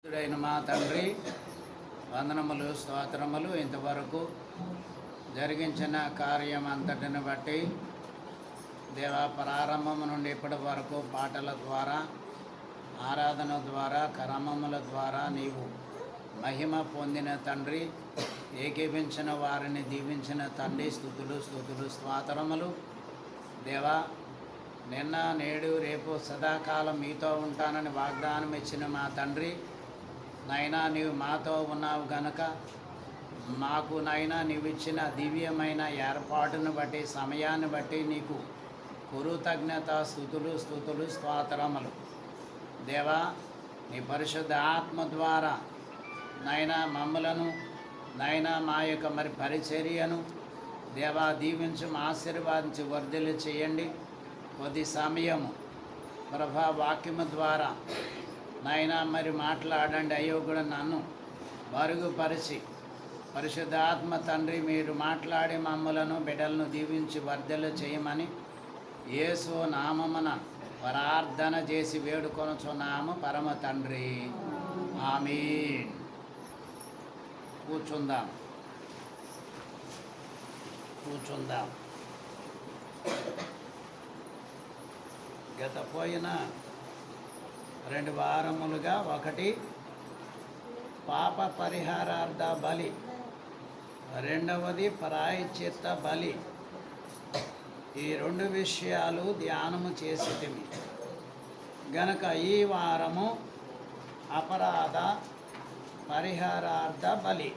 ుడైన మా తండ్రి, వందనములు స్తోత్రములు. ఇంతవరకు జరిగించిన కార్యం అంతటిని బట్టి దేవా, ప్రారంభము నుండి ఇప్పటి వరకు పాటల ద్వారా, ఆరాధన ద్వారా, క్రమముల ద్వారా నీవు మహిమ పొందిన తండ్రి, ఏకీపించిన వారిని దీవించిన తండ్రి, స్తుతులు స్తోత్రములు. దేవా, నిన్న నేడు రేపు సదాకాలం మీతో ఉంటానని వాగ్దానం ఇచ్చిన మా తండ్రి, నైనా నీవు మాతో ఉన్నావు గనుక మాకు నైనా నీవు ఇచ్చిన దివ్యమైన ఏర్పాటును బట్టి, సమయాన్ని బట్టి నీకు కృతజ్ఞత స్తుతులు స్తోత్రములు. దేవా, నీ పరిశుద్ధ ఆత్మ ద్వారా నైనా మమ్మలను నైనా మా యొక్క పరిచర్యను దేవా దీవించి ఆశీర్వాదించి వర్ధిల్లు చేయండి. కొద్ది సమయము ప్రభా వాక్యము ద్వారా నాయనా మాట్లాడండి. అయ్యో కూడా నన్ను మరుగుపరిచి పరిశుద్ధాత్మ తండ్రి మీరు మాట్లాడి మమ్మలను బిడ్డలను దీవించి వర్ధలు చేయమని యేసు నామమున ప్రార్థన చేసి వేడుకొనుచున్నాము పరమ తండ్రి, ఆమేన్. కూర్చుందాం. గత పోయిన 2 వారములుగా ఒకటి పాప పరిహారార్థ బలి, రెండవది ప్రాయశ్చిత్త బలి. ఈ 2 విషయాలు ధ్యానము చేసేటివి గనక ఈ వారము అపరాధ పరిహారార్థ బలి.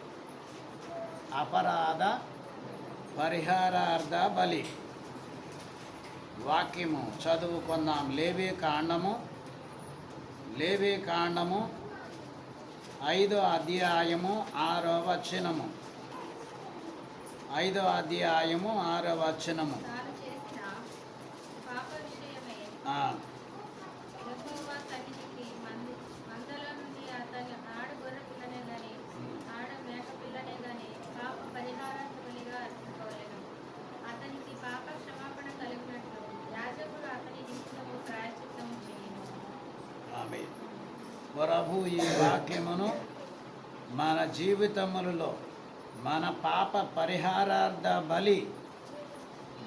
అపరాధ పరిహారార్థ బలి వాక్యము చదువుకుందాం. లేవి కాండము 5వ అధ్యాయము 6వ వచనము. 5వ అధ్యాయము 6వ వచనము. ప్రభు ఈ వాక్యమును మన జీవితములలో మన పాప పరిహారార్థ బలి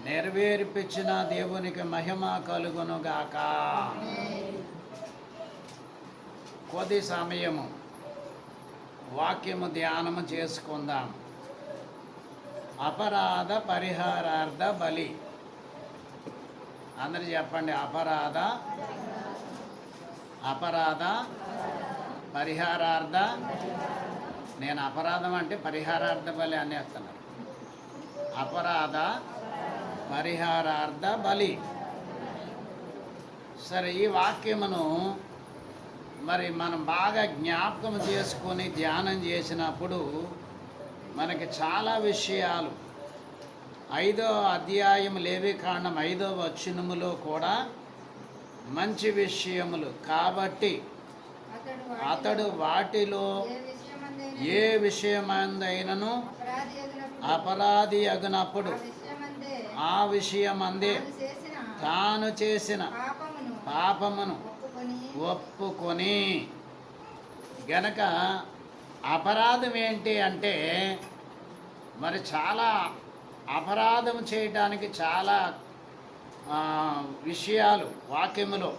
నెరవేర్పించిన దేవునికి మహిమ కలుగునుగాక. కొద్ది సమయము వాక్యము ధ్యానము చేసుకుందాం. అపరాధ పరిహారార్థ బలి. అందరు చెప్పండి. అపరాధ పరిహారార్థ. నేను అపరాధం అంటే పరిహారార్థ బలి అనేస్తున్నాను. అపరాధ పరిహారార్థ బలి. సరే, ఈ వాక్యమును మనం బాగా జ్ఞాపకం చేసుకొని ధ్యానం చేసినప్పుడు మనకి చాలా విషయాలు 5వ అధ్యాయం లేవికాండం 5వ వచనములో కూడా మంచి విషయములు కాబట్టి అతడు వాటిలో ఏ విషయమందైనను అపరాధి అగునప్పుడు ఆ విషయమందే తాను చేసిన పాపమును ఒప్పుకొని. గనక అపరాధం ఏంటి అంటే చాలా అపరాధం చేయడానికి చాలా విషయాలు వాక్యములో.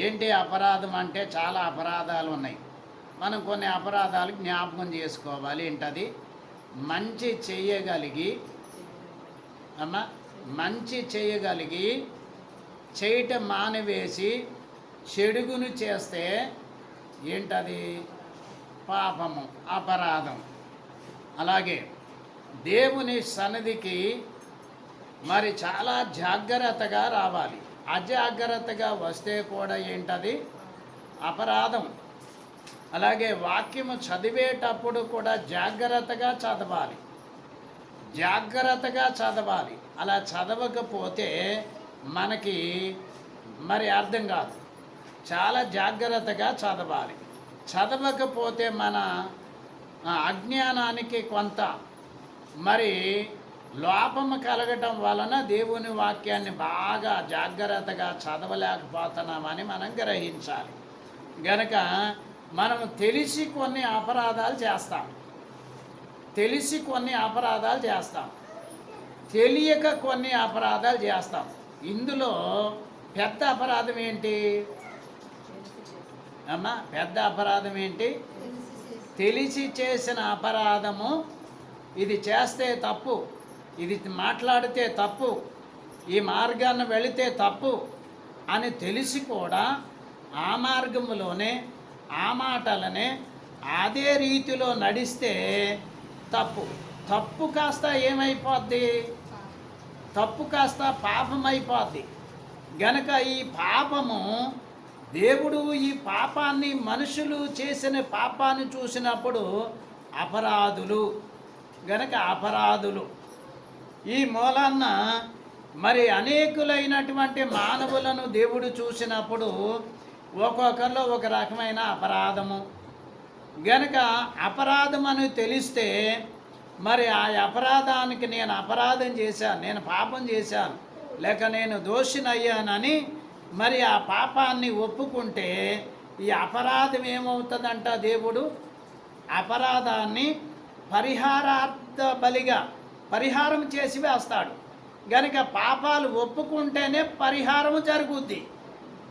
ఏంటి అపరాధం అంటే చాలా అపరాధాలు ఉన్నాయి. మనం కొన్ని అపరాధాలు జ్ఞాపకం చేసుకోవాలి. ఏంటది? మంచి చేయగలిగి చేయటం మానివేసి చెడుగును చేస్తే ఏంటది? పాపము, అపరాధం. అలాగే దేవుని సన్నిధికి చాలా జాగ్రత్తగా రావాలి. అజాగ్రత్తగా వస్తే కూడా ఏంటది? అపరాధం. అలాగే వాక్యము చదివేటప్పుడు కూడా జాగ్రత్తగా చదవాలి. అలా చదవకపోతే మనకి అర్థం కాదు. చాలా జాగ్రత్తగా చదవాలి. చదవకపోతే మన అజ్ఞానానికి కొంత లోపము కలగటం వలన దేవుని వాక్యాన్ని బాగా జాగ్రత్తగా చదవలేకపోతున్నామని మనం గ్రహించాలి. గనక మనం తెలిసి కొన్ని అపరాధాలు చేస్తాం, తెలిసి కొన్ని అపరాధాలు చేస్తాం, తెలియక కొన్ని అపరాధాలు చేస్తాం. ఇందులో పెద్ద అపరాధం ఏంటి అమ్మా? పెద్ద అపరాధం ఏంటి? తెలిసి చేసిన అపరాధము. ఇది చేస్తే తప్పు, ఇది మాట్లాడితే తప్పు, ఈ మార్గాన్ని వెళితే తప్పు అని తెలిసి కూడా ఆ మార్గంలోనే ఆ మాటలనే అదే రీతిలో నడిస్తే తప్పు. తప్పు కాస్త ఏమైపోద్ది? తప్పు కాస్త పాపం అయిపోద్ది. గనక ఈ పాపము, దేవుడు ఈ పాపాన్ని, మనుషులు చేసిన పాపాన్ని చూసినప్పుడు అపరాధులు, గనక అపరాధులు. ఈ మూలాన్న మరి అనేకులైనటువంటి మానవులను దేవుడు చూసినప్పుడు ఒక్కొక్కరిలో ఒక రకమైన అపరాధము. గనక అపరాధం అని తెలిస్తే మరి ఆ అపరాధానికి నేను అపరాధం చేశాను, నేను పాపం చేశాను, లేక నేను దోషినయ్యానని మరి ఆ పాపాన్ని ఒప్పుకుంటే ఈ అపరాధం ఏమవుతుందంట? దేవుడు అపరాధాన్ని పరిహారార్థ బలిగా పరిహారం చేసి వేస్తాడు. గనుక పాపాలు ఒప్పుకుంటేనే పరిహారం జరుగుద్ది.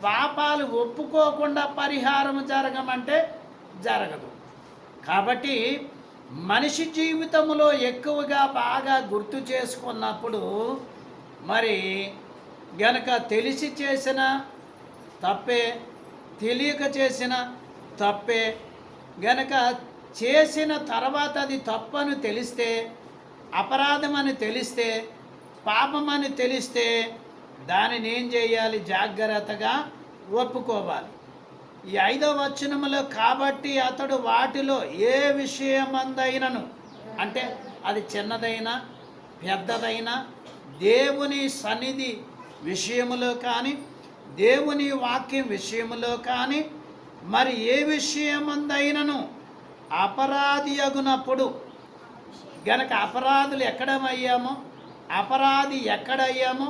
పాపాలు ఒప్పుకోకుండా పరిహారం జరగమంటే జరగదు. కాబట్టి మనిషి జీవితంలో ఎక్కువగా బాగా గుర్తు చేసుకున్నప్పుడు మరి గనక తెలిసి చేసిన తప్పే, తెలియక చేసిన తప్పే. గనక చేసిన తర్వాత అది తప్పని తెలిస్తే, అపరాధం అని తెలిస్తే, పాపం అని తెలిస్తే దానిని ఏం చేయాలి? జాగ్రత్తగా ఒప్పుకోవాలి. ఈ 5వ వచనములో కాబట్టి అతడు వాటిలో ఏ విషయమందైనను, అంటే అది చిన్నదైనా పెద్దదైనా, దేవుని సన్నిధి విషయములో కానీ, దేవుని వాక్యం విషయములో కానీ, మరి ఏ విషయమందైనను అపరాధి అగునప్పుడు, గనక అపరాధులు ఎక్కడమయ్యామో, అపరాధి ఎక్కడయ్యామో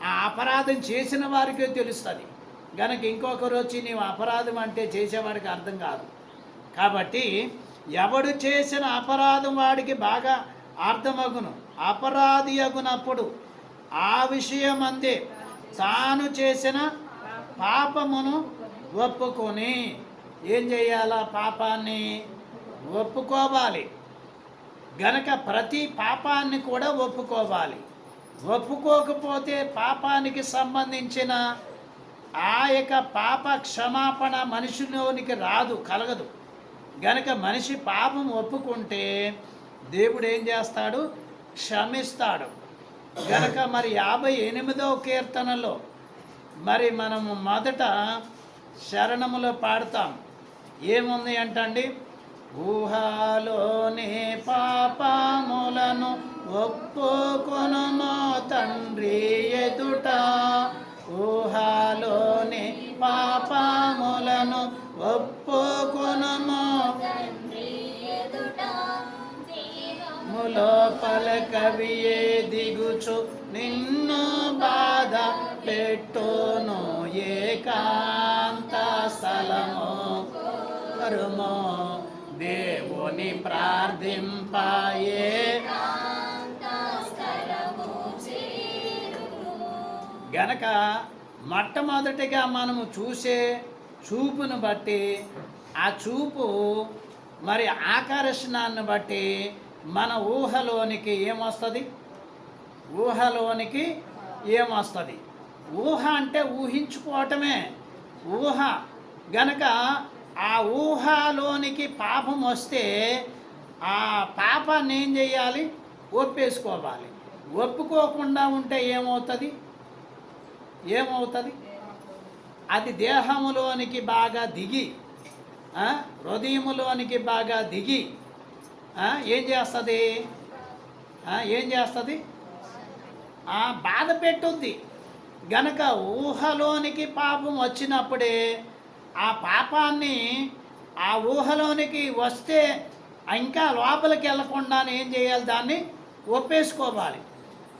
ఆ అపరాధం చేసిన వారికే తెలుస్తుంది. గనక ఇంకొకరు వచ్చి నీవు అపరాధం అంటే చేసేవాడికి అర్థం కాదు. కాబట్టి ఎవడు చేసిన అపరాధం వాడికి బాగా అర్థమగును. అపరాధి అగునప్పుడు ఆ విషయం అందే తాను చేసిన పాపమును ఒప్పుకొని ఏం చేయాలా? పాపాన్ని ఒప్పుకోవాలి. గనక ప్రతి పాపాన్ని కూడా ఒప్పుకోవాలి. ఒప్పుకోకపోతే పాపానికి సంబంధించిన ఆ యొక్క పాప క్షమాపణ మనిషిలోనికి రాదు, కలగదు. గనక మనిషి పాపం ఒప్పుకుంటే దేవుడు ఏం చేస్తాడు? క్షమిస్తాడు. గనక మరి 58వ కీర్తనలో మరి మనము మొదట శరణములో పాడతాం. ఏముంది అంటండి? ఊహలోని పాపములను ఒప్పుకొనుమో తండ్రి ఎదుట, ఊహలోని పాపములను ఒప్పుకొనుమో లోపల కవియే దిగుచు నిన్ను బాధ పెట్టును ఏకాంత స్థలము కరుమో దేవుని ప్రార్థింపాయే. గనక మొట్టమొదటిగా మనము చూసే చూపును బట్టి, ఆ చూపు మరి ఆకర్షణాన్ని బట్టి మన ఊహలోనికి ఏమొస్తుంది? ఊహలోనికి ఏమొస్తుంది? ఊహ అంటే ఊహించుకోవటమే ఊహ. గనక ఆ ఊహలోనికి పాపం వస్తే ఆ పాపాన్ని ఏం చేయాలి? ఒప్పేసుకోవాలి. ఒప్పుకోకుండా ఉంటే ఏమవుతుంది? అది దేహములోనికి బాగా దిగి, హృదయములోనికి బాగా దిగి ఏం చేస్తుంది? బాధ పెట్టుద్ది. గనక ఊహలోనికి పాపం వచ్చినప్పుడే ఆ పాపాన్ని ఆ ఊహలోనికి వస్తే ఇంకా లోపలికి వెళ్ళకుండా ఏం చేయాలి? దాన్ని ఒప్పేసుకోవాలి.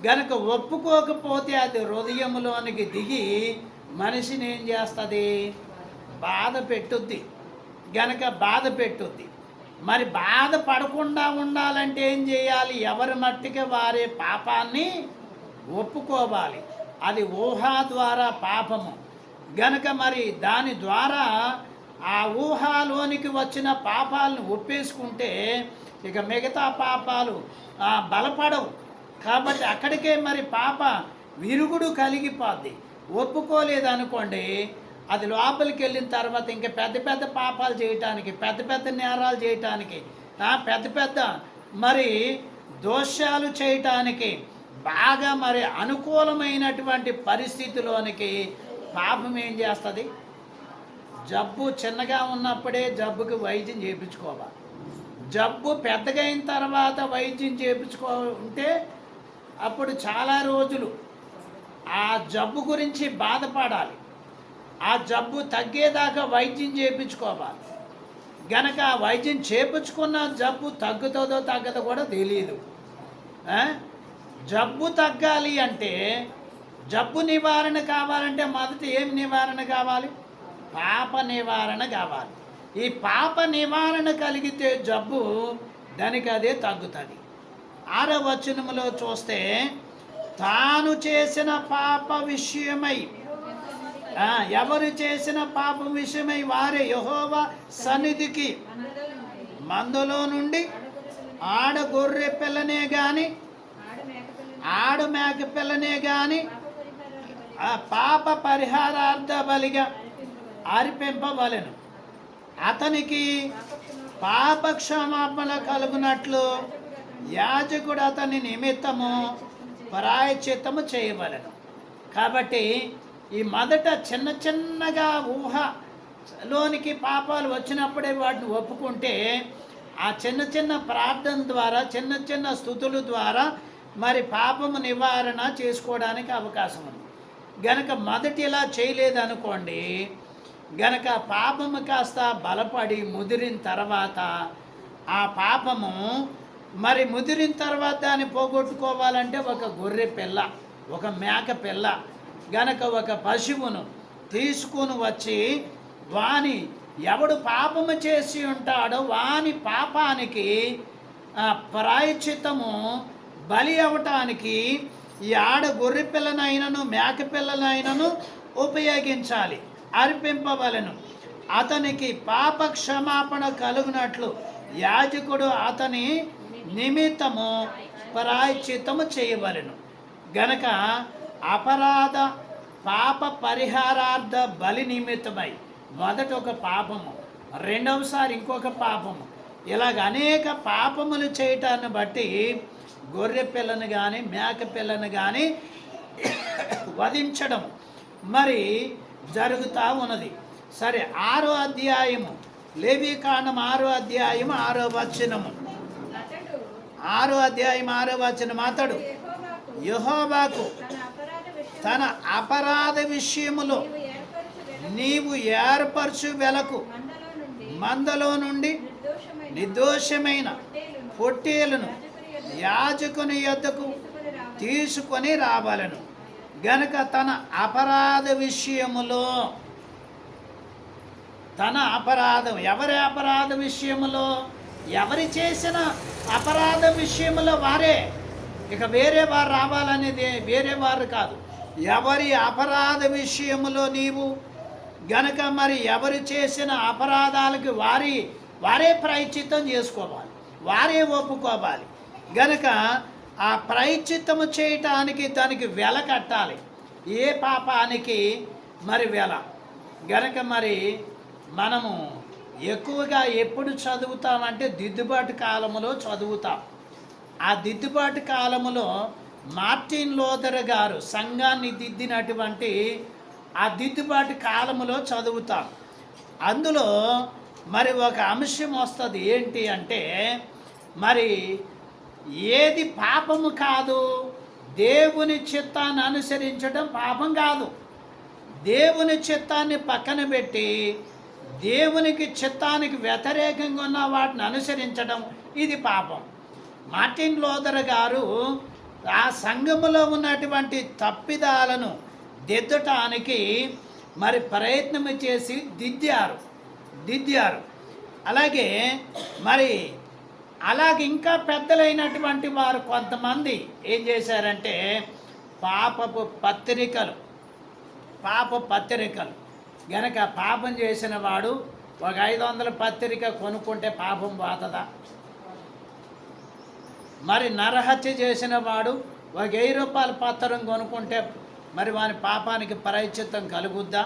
గనక ఒప్పుకోకపోతే అది హృదయంలోనికి దిగి మనిషిని ఏం చేస్తుంది? బాధ పెట్టుద్ది. గనక బాధ పెట్టుద్ది. మరి బాధ పడకుండా ఉండాలంటే ఏం చేయాలి? ఎవరి మట్టికి వారే పాపాన్ని ఒప్పుకోవాలి. అది ఊహ ద్వారా పాపము గనక మరి దాని ద్వారా ఆ ఊహలోనికి వచ్చిన పాపాలను ఒప్పేసుకుంటే ఇక మిగతా పాపాలు బలపడవు. కాబట్టి అక్కడికే మరి పాప విరుగుడు కలిగిపోద్ది. ఒప్పుకోలేదనుకోండి, అది లోపలికి వెళ్ళిన తర్వాత ఇంకా పెద్ద పెద్ద పాపాలు చేయటానికి, పెద్ద పెద్ద నేరాలు చేయటానికి, పెద్ద పెద్ద మరి దోషాలు చేయటానికి బాగా మరి అనుకూలమైనటువంటి పరిస్థితిలోనికి పాపం ఏం చేస్తుంది? జబ్బు చిన్నగా ఉన్నప్పుడే జబ్బుకి వైద్యం చేయించుకోవాలి. జబ్బు పెద్దగా అయిన తర్వాత వైద్యం చేయించుకుంటే అప్పుడు చాలా రోజులు ఆ జబ్బు గురించి బాధపడాలి. ఆ జబ్బు తగ్గేదాకా వైద్యం చేయించుకోవాలి. గనక వైద్యం చేయించుకున్న జబ్బు తగ్గుతుందో తగ్గదో కూడా తెలియదు. జబ్బు తగ్గాలి అంటే, జబ్బు నివారణ కావాలంటే మొదట ఏం నివారణ కావాలి? పాప నివారణ కావాలి. ఈ పాప నివారణ కలిగితే జబ్బు దానికి అదే తగ్గుతుంది. 6వ వచనములో చూస్తే, తాను చేసిన పాప విషయమై, ఎవరు చేసిన పాపం విషయమై వారే యెహోవా సన్నిధికి మందలో నుండి ఆడ గొర్రె పిల్లనే గాని ఆడు మేక పిల్లనే గాని పాప పరిహారార్థ బలిగా అర్పింపవలెను. అతనికి పాప క్షమాపణ కలుగునట్లు యాజకుడు అతని నిమిత్తము ప్రాయశ్చిత్తము చేయవలెను. కాబట్టి ఈ మొదట చిన్న చిన్నగా ఊహలోనికి పాపాలు వచ్చినప్పుడే వాటిని ఒప్పుకుంటే ఆ చిన్న చిన్న ప్రార్థన ద్వారా, చిన్న చిన్న స్తుతుల ద్వారా మరి పాపము నివారణ చేసుకోవడానికి అవకాశం ఉంది. గనక మొదటి ఇలా చేయలేదనుకోండి, గనక పాపము కాస్త బలపడి ముదిరిన తర్వాత ఆ పాపము మరి ముదిరిన తర్వాత దాన్ని పోగొట్టుకోవాలంటే ఒక గొర్రె పిల్ల, ఒక మేక పిల్ల, గనక ఒక పశువును తీసుకుని వచ్చి వాని ఎవడు పాపము చేసి ఉంటాడో వాని పాపానికి ప్రాయశ్చిత్తము బలి అవటానికి ఈ ఆడ గొర్రె పిల్లనైనను మేక పిల్లనైనను ఉపయోగించాలి, అర్పింపవలెను. అతనికి పాప క్షమాపణ కలుగునట్లు యాజకుడు అతని నిమిత్తము ప్రాయశ్చిత్తము చేయవలెను. గనక అపరాధ పాప పరిహారార్థ బలి నిమిత్తమై మొదట ఒక పాపము, రెండవసారి ఇంకొక పాపము, ఇలాగ అనేక పాపములు చేయటాన్ని బట్టి గొర్రె పిల్లను కానీ మేక పిల్లను కానీ వధించడం మరి జరుగుతూ ఉన్నది. సరే, 6వ అధ్యాయము లేవీకాండం 6వ అధ్యాయము 6వ వచనము, 6వ అధ్యాయం 6వ వచనం, అతడు యెహోవాకు తన అపరాధ విషయములో నీవు ఏర్పరచు వెలకు మందలో నుండి నిర్దోషమైన పొట్టేలును యాజకుని యొద్దకు తీసుకొని రావాలను. గనుక తన అపరాధ విషయములో, తన అపరాధం, ఎవరి అపరాధ విషయములో, ఎవరి చేసిన అపరాధ విషయములో వారే, ఇక వేరే వారు రావాలనేది వేరే వారు కాదు, ఎవరి అపరాధ విషయములో నీవు గనక మరి ఎవరు చేసిన అపరాధాలకు వారే ప్రాయశ్చిత్తం చేసుకోవాలి, వారే ఒప్పుకోవాలి. గనక ఆ ప్రాయశ్చిత్తము చేయటానికి దానికి వెల కట్టాలి. ఏ పాపానికి మరి వెల. గనక మరి మనము ఎక్కువగా ఎప్పుడు చదువుతామంటే దిద్దుబాటు కాలములో చదువుతాం. ఆ దిద్దుబాటు కాలములో మార్టిన్ లూథర్ గారు సంఘాన్ని దిద్దినటువంటి ఆ దిద్దుబాటు కాలములో చదువుతాం. అందులో మరి ఒక అంశం వస్తుంది. ఏంటి అంటే, మరి ఏది పాపము కాదు, దేవుని చిత్తాన్ని అనుసరించడం పాపం కాదు. దేవుని చిత్తాన్ని పక్కన పెట్టి దేవునికి చిత్తానికి వ్యతిరేకంగా ఉన్న వాటిని అనుసరించడం ఇది పాపం. మార్టిన్ లూథర్ గారు ఆ సంఘములో ఉన్నటువంటి తప్పిదాలను దిద్దటానికి మరి ప్రయత్నం చేసి దిద్దారు. అలాగే మరి అలాగే ఇంకా పెద్దలైనటువంటి వారు కొంతమంది ఏం చేశారంటే పాపపు పత్రికలు గనక పాపం చేసిన వాడు ఒక 500 పత్రిక కొనుక్కుంటే పాపం పోతుందా? మరి నరహత్య చేసిన వాడు ఒక 1000 రూపాయల పత్రం కొనుక్కుంటే మరి వాని పాపానికి ప్రాయశ్చిత్తం కలుగుద్దా?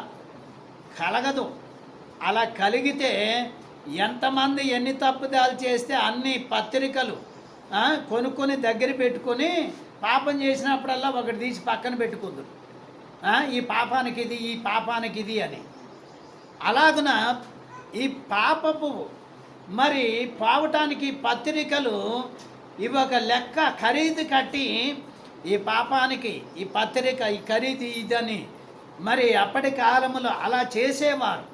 కలగదు. అలా కలిగితే ఎంతమంది ఎన్ని తప్పుదాలు చేస్తే అన్ని పత్రికలు కొనుక్కొని దగ్గర పెట్టుకొని పాపం చేసినప్పుడల్లా ఒకటి తీసి పక్కన పెట్టుకుందరు, ఈ పాపానికి ఇది, ఈ పాపానికి ఇది అని. అలాగున ఈ పాపపు మరి పావటానికి పత్రికలు ఇవి ఒక లెక్క ఖరీదు కట్టి ఈ పాపానికి ఈ పత్రిక ఈ ఖరీదు ఇదని మరి అప్పటి కాలంలో అలా చేసేవారు.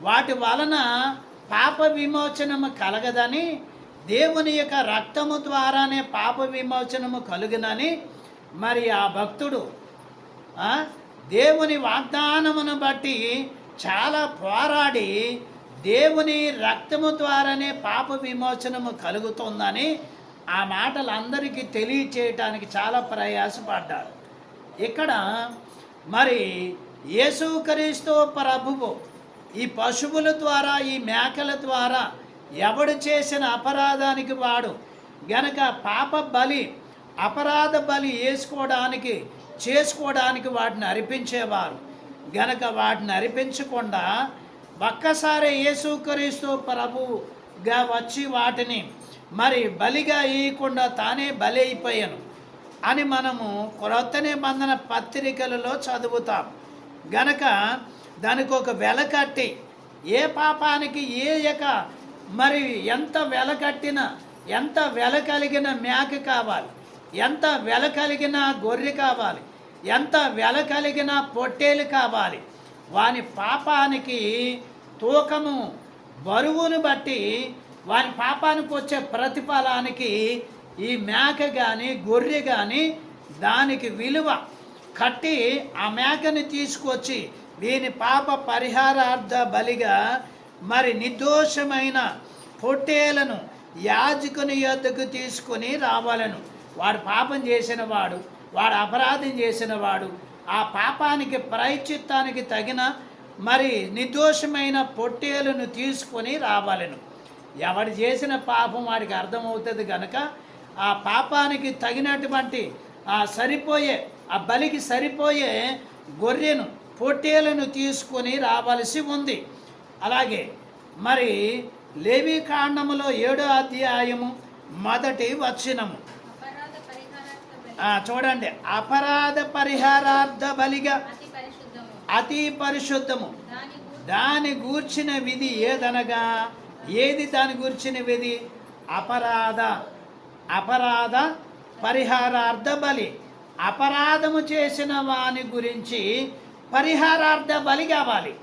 వాటి వలన పాప విమోచనము కలగదని, దేవుని యొక్క రక్తము ద్వారానే పాప విమోచనము కలుగునని మరి ఆ భక్తుడు దేవుని వాగ్దానమును బట్టి చాలా పోరాడి దేవుని రక్తము ద్వారానే పాప విమోచనము కలుగుతుందని ఆ మాటలు అందరికీ తెలియచేయటానికి చాలా ప్రయాసపడ్డాడు. ఇక్కడ మరి యేసుక్రీస్తు ప్రభువు ఈ పశువుల ద్వారా, ఈ మేకల ద్వారా ఎవడు చేసిన అపరాధానికి వాడు గనక పాప బలి, అపరాధ బలి చేసుకోవడానికి వాటిని అర్పించేవారు. గనక వాటిని అర్పించకుండా ఒక్కసారి యేసుక్రీస్తు ప్రభువుగా వచ్చి వాటిని మరి బలిగా ఇవ్వకుండా తానే బలి అయిపోయాను అని మనము క్రొత్త నిబంధన పత్రికలలో చదువుతాం. గనక దానికి ఒక వెల కట్టి ఏ పాపానికి మరి ఎంత వెల కట్టినా, ఎంత వెల కలిగిన మేక కావాలి, ఎంత వెల కలిగిన గొర్రె కావాలి, ఎంత వెల కలిగిన పొట్టేలు కావాలి, వాని పాపానికి తూకము బరువును బట్టి వాని పాపానికి వచ్చే ప్రతిఫలానికి ఈ మేక కానీ గొర్రె కానీ దానికి విలువ కట్టి ఆ మేకని తీసుకొచ్చి దీని పాప పరిహారార్థ బలిగా మరి నిర్దోషమైన పొట్టేలను యాజకుని యొద్దకు తీసుకొని రావాలను. వాడు పాపం చేసిన వాడు అపరాధం చేసిన వాడు ఆ పాపానికి ప్రాయశ్చిత్తానికి తగిన మరి నిర్దోషమైన పొట్టేలను తీసుకొని రావాలను. ఎవడు చేసిన పాపం వాడికి అర్థమవుతుంది కనుక ఆ పాపానికి తగినటువంటి ఆ బలికి సరిపోయే గొర్రెను పొట్టేలను తీసుకొని రావాల్సి ఉంది. అలాగే మరి లేవి కాండములో 7వ అధ్యాయము 1వ వచనము చూడండి. అపరాధ పరిహారార్థ బలిగా అతి పరిశుద్ధము దాని గూర్చిన విధి ఏదనగా, ఏది దాని గూర్చిన విధి? అపరాధ పరిహారార్థ బలి. అపరాధము చేసిన వాని గురించి పరిహారార్థ బలి కావాలి.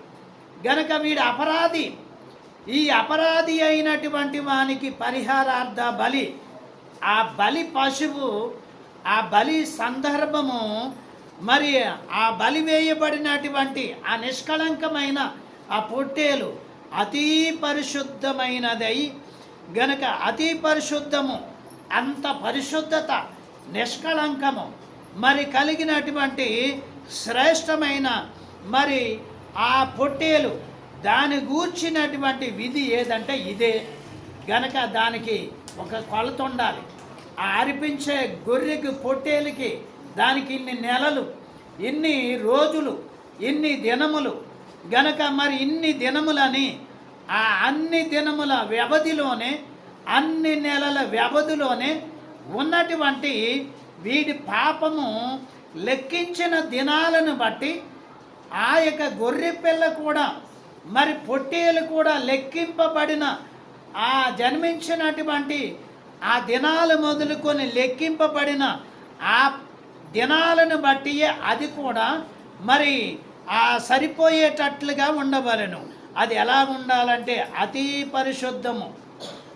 గనక వీడు అపరాధి, ఈ అపరాధి అయినటువంటి వానికి పరిహారార్థ బలి, ఆ బలి పశువు, ఆ బలి సందర్భము మరి ఆ బలి వేయబడినటువంటి ఆ నిష్కళంకమైన ఆ పొట్టేలు అతి పరిశుద్ధమైనదై గనక అతి పరిశుద్ధము, అంత పరిశుద్ధత, నిష్కళంకము మరి కలిగినటువంటి శ్రేష్టమైన మరి ఆ పొట్టేలు దాని గూర్చినటువంటి విధి ఏదంటే ఇదే. గనక దానికి ఒక కొలత ఉండాలి. ఆ అర్పించే గొర్రెకి పొట్టేలుకి దానికి ఇన్ని నెలలు, ఇన్ని రోజులు, ఇన్ని దినములు గనక మరి ఇన్ని దినములని ఆ అన్ని దినముల వ్యవధిలోనే, అన్ని నెలల వ్యవధిలోనే ఉన్నటువంటి వీడి పాపము లెక్కించిన దినాలను బట్టి ఆ యొక్క గొర్రె పిల్ల కూడా మరి పొట్టేలు కూడా లెక్కింపబడిన ఆ జన్మించినటువంటి ఆ దినాలు మొదలుకొని లెక్కింపబడిన ఆ దినాలను బట్టి అది కూడా మరి ఆ సరిపోయేటట్లుగా ఉండవలెను. అది ఎలా ఉండాలంటే అతి పరిశుద్ధము.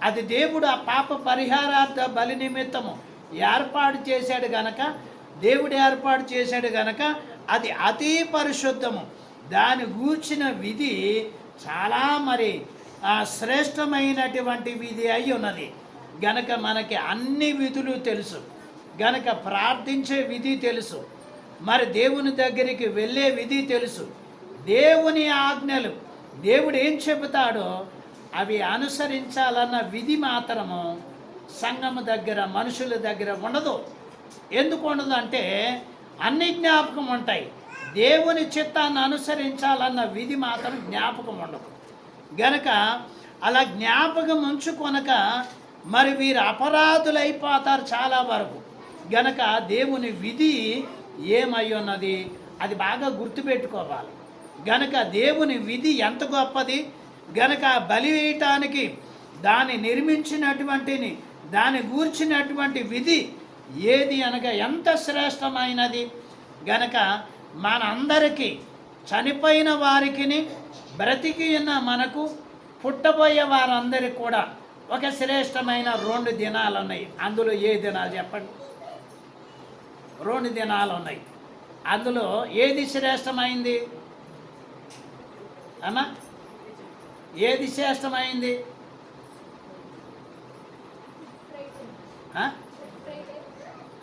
అది దేవుడు ఆ పాప పరిహారార్థ బలి నిమిత్తము ఏర్పాటు చేశాడు గనక, దేవుడు ఏర్పాటు చేశాడు గనక అది అతి పరిశుద్ధము. దాని గూర్చిన విధి చాలా మరి శ్రేష్టమైనటువంటి విధి అయి ఉన్నది. గనక మనకి అన్ని విధులు తెలుసు, గనక ప్రార్థించే విధి తెలుసు, మరి దేవుని దగ్గరికి వెళ్ళే విధి తెలుసు. దేవుని ఆజ్ఞలు, దేవుడు ఏం చెబుతాడో అవి అనుసరించాలన్న విధి మాత్రము సంఘము దగ్గర, మనుషుల దగ్గర ఉండదు. ఎందుకు ఉండదు అంటే అన్ని జ్ఞాపకం ఉంటాయి, దేవుని చిత్తాన్ని అనుసరించాలన్న విధి మాత్రం జ్ఞాపకం ఉండదు. గనక అలా జ్ఞాపకం ఉంచుకొనక మరి వీరు అపరాధులైపోతారు చాలా వరకు. గనక దేవుని విధి ఏమై ఉన్నది అది బాగా గుర్తుపెట్టుకోవాలి. గనక దేవుని విధి ఎంత గొప్పది. గనక బలి వేయటానికి దాన్ని నిర్మించినటువంటిని, దాన్ని గూర్చినటువంటి విధి ఏది అనగా ఎంత శ్రేష్టమైనది. గనక మనందరికీ, చనిపోయిన వారికి, బ్రతికి ఉన్న మనకు, పుట్టబోయే వారందరికీ కూడా ఒక శ్రేష్టమైన 2 దినాలు ఉన్నాయి. అందులో ఏ దినాలు చెప్పండి? 2 దినాలు ఉన్నాయి. అందులో ఏది శ్రేష్టమైంది అమ్మా? ఏది శ్రేష్టమైంది?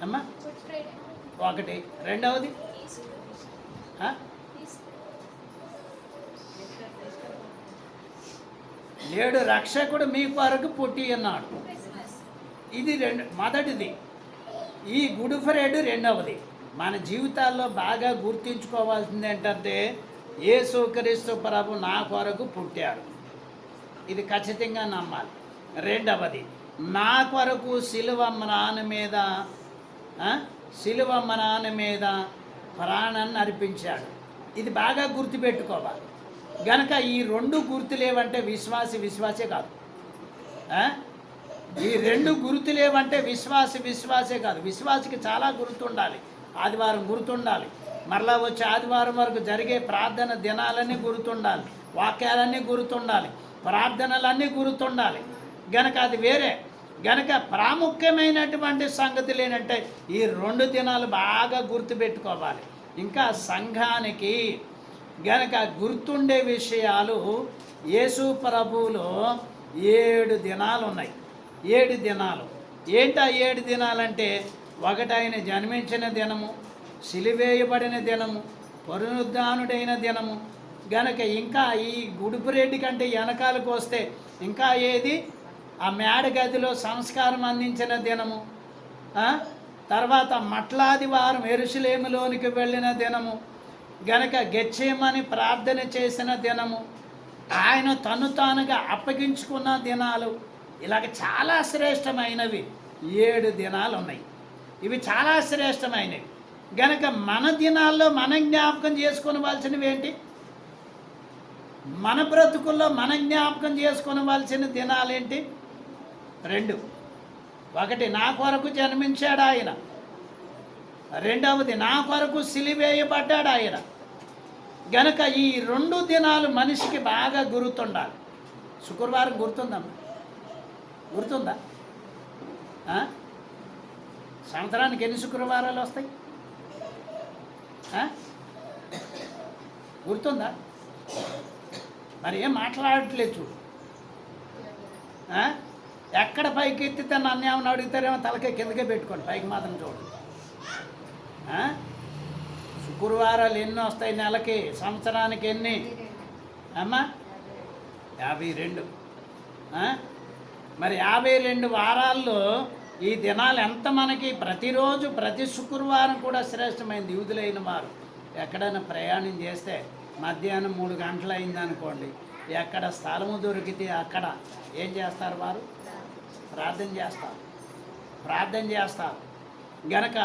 అమ్మా ఒకటి. రెండవది నేడు రక్షకుడు మీ కొరకు పుట్టి ఉన్నాడు. ఇది మొదటిది. ఈ గుడ్ ఫ్రైడే రెండవది. మన జీవితాల్లో బాగా గుర్తుంచుకోవాల్సింది ఏంటంటే యేసుక్రీస్తు ప్రభు నా కొరకు పుట్టాడు. ఇది ఖచ్చితంగా నమ్మాలి. రెండవది, నా కొరకు సిలువ మ్రాన మీద ప్రాణాన్ని అర్పించాడు. ఇది బాగా గుర్తుపెట్టుకోవాలి. గనక ఈ 2 గుర్తులేవంటే విశ్వాసే కాదు. ఈ 2 గుర్తులేవంటే విశ్వాసే కాదు. విశ్వాసికి చాలా గుర్తుండాలి. ఆదివారం గుర్తుండాలి, మరలా వచ్చే ఆదివారం వరకు జరిగే ప్రార్థన దినాలన్నీ గుర్తుండాలి, వాక్యాలన్నీ గుర్తుండాలి, ప్రార్థనలన్నీ గుర్తుండాలి. గనక అది వేరే. గనక ప్రాముఖ్యమైనటువంటి సంగతులు ఏంటంటే ఈ 2 దినాలు బాగా గుర్తుపెట్టుకోవాలి. ఇంకా సంఘానికి గనక గుర్తుండే విషయాలు యేసు ప్రభువులో 7 దినాలు ఉన్నాయి. 7 దినాలు ఏంటా? 7 దినాలంటే ఒకటి ఆయన జన్మించిన దినము, సిలువేయబడిన దినము, పునరుద్ధానుడైన దినము. గనక ఇంకా ఈ గుడిపురెడ్డి కంటే వెనకాలకు వస్తే ఇంకా ఏది? ఆ మేడ గదిలో సంస్కారం అందించిన దినము, తర్వాత మట్లాదివారం యెరూషలేములోనికి వెళ్ళిన దినము, గనక గెత్సేమని ప్రార్థన చేసిన దినము, ఆయన తను తానుగా అప్పగించుకున్న దినాలు, ఇలాగ చాలా శ్రేష్టమైనవి 7 దినాలు ఉన్నాయి. ఇవి చాలా శ్రేష్టమైనవి. గనక మన దినాల్లో మనం జ్ఞాపకం చేసుకోవాల్సినవి ఏంటి? మన బ్రతుకుల్లో మనం జ్ఞాపకం చేసుకోవాల్సిన దినాలేంటి? 2. ఒకటి, నా కొరకు జన్మించాడు ఆయన. రెండవది, నా కొరకు సిలివేయబడ్డాడు ఆయన. గనక ఈ 2 దినాలు మనిషికి బాగా గుర్తుండాలి. శుక్రవారం గుర్తుందమ్మా? గుర్తుందా? సంవత్సరానికి ఎన్ని శుక్రవారాలు వస్తాయి? గుర్తుందా? మరి ఏం మాట్లాడట్లేదు చూడు. ఎక్కడ పైకి ఎత్తితే నన్ను ఏమన్నా అడుగుతారేమో తలకే కిందకే పెట్టుకోండి, పైకి మాత్రం చూడండి. శుక్రవారాలు ఎన్ని వస్తాయి నెలకి? సంవత్సరానికి ఎన్ని అమ్మా? 52. మరి 52 వారాల్లో ఈ దినాలు ఎంత మనకి? ప్రతిరోజు ప్రతి శుక్రవారం కూడా శ్రేష్టమైంది. యూదులైన వారు ఎక్కడైనా ప్రయాణం చేస్తే మధ్యాహ్నం 3 గంటలు అయిందనుకోండి, ఎక్కడ స్థలము దొరికితే అక్కడ ఏం చేస్తారు? వారు ప్రార్థన చేస్తారు. గనక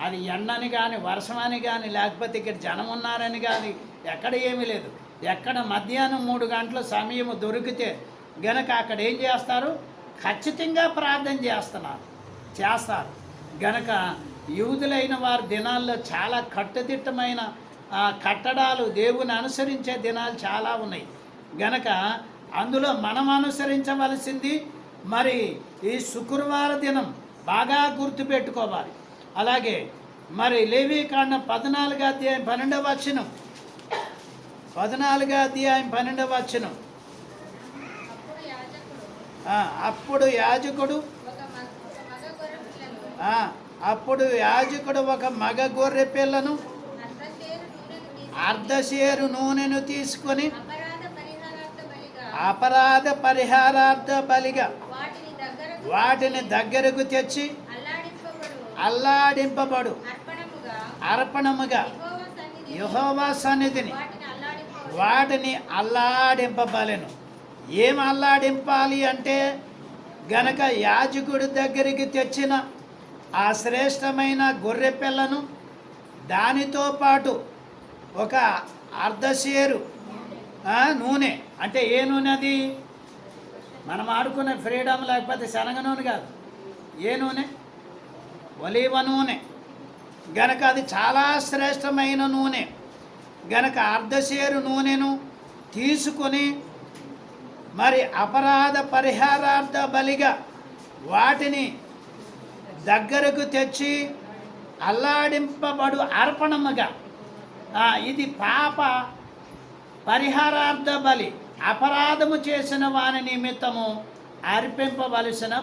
అది ఎండని కానీ, వర్షమని కానీ, లేకపోతే ఇక్కడ జనం ఉన్నారని కానీ ఎక్కడ ఏమీ లేదు. ఎక్కడ మధ్యాహ్నం 3 గంటల సమయం దొరికితే గనక అక్కడ ఏం చేస్తారు? ఖచ్చితంగా ప్రార్థన చేస్తారు. గనక యూదులైన వారి దినాల్లో చాలా కట్టుదిట్టమైన కట్టడాలు, దేవుని అనుసరించే దినాలు చాలా ఉన్నాయి. గనక అందులో మనం అనుసరించవలసింది మరి ఈ శుక్రవార దినం బాగా గుర్తుపెట్టుకోవాలి. అలాగే మరి లేవీకాండం 14వ అధ్యాయం 12వ వచనం, 14వ అధ్యాయం 12వ వచనం, అప్పుడు యాజకుడు ఆ, అప్పుడు యాజకుడు ఒక మగ గొర్రె పిల్లను అర్ధశేరు నూనెను తీసుకొని అపరాధ పరిహారార్థ బలిగా వాటిని దగ్గరకు తెచ్చి అల్లాడింపబడు అర్పణముగా యెహోవా సన్నిధిని వాటిని అల్లాడింపబలెను. ఏం అల్లాడింపాలి అంటే గనక యాజకుడి దగ్గరికి తెచ్చిన ఆ శ్రేష్టమైన గొర్రె పిల్లను దానితో పాటు ఒక అర్ధశేరు నూనె, అంటే ఏ నూనె అది? మనం ఆడుకునే ఫ్రీడమ్ లేకపోతే శనగ నూనె కాదు. ఏ నూనె? ఒలీవ నూనె. గనక అది చాలా శ్రేష్టమైన నూనె. గనక అర్ధశేరు నూనెను తీసుకొని మరి అపరాధ పరిహారార్థ బలిగా వాటిని దగ్గరకు తెచ్చి అల్లాడింపబడు అర్పణముగా, ఇది పాప పరిహారార్థ బలి, అపరాధము చేసిన వాని నిమిత్తము అర్పింపవలసిన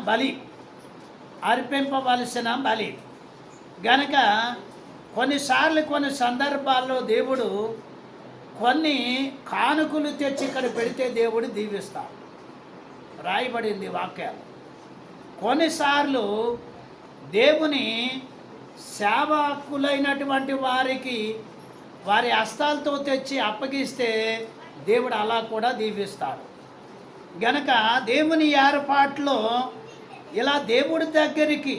బలి. గనక కొన్నిసార్లు కొన్ని సందర్భాల్లో దేవుడు కొన్ని కానుకలు తెచ్చి ఇక్కడ పెడితే దేవుడు దీవిస్తాడు, రాయబడింది వాక్యాలు. కొన్నిసార్లు దేవుని సేవకులైనటువంటి వారికి వారి హస్తాలతో తెచ్చి అప్పగిస్తే దేవుడు అలా కూడా దీవిస్తాడు. గనక దేవుని ఏర్పాట్లో ఇలా దేవుడి దగ్గరికి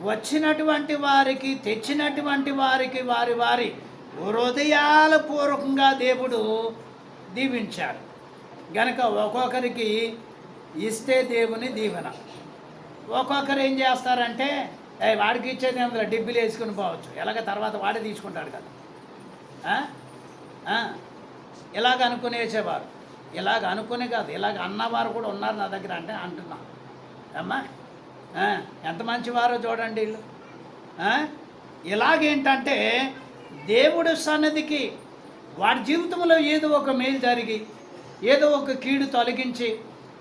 వచ్చినటువంటి వారికి, తెచ్చినటువంటి వారికి వారి వారి హృదయాల పూర్వకంగా దేవుడు దీవించాడు. గనక ఒక్కొక్కరికి ఇస్తే దేవుని దీవెన. ఒక్కొక్కరు ఏం చేస్తారంటే వాడికి ఇచ్చేది ఏమో డిబ్బిలు వేసుకుని పోవచ్చు, ఎలాగ తర్వాత వాడే తీసుకుంటాడు కదా, ఇలాగ అనుకునేసేవారు. ఇలాగ అనుకునే కాదు, ఇలాగ అన్నవారు కూడా ఉన్నారు నా దగ్గర అంటే అంటున్నా. అమ్మా ఎంత మంచివారో చూడండి వీళ్ళు. ఇలాగేంటంటే దేవుడు సన్నిధికి వాడి జీవితంలో ఏదో ఒక మేలు జరిగి, ఏదో ఒక కీడు తొలగించి,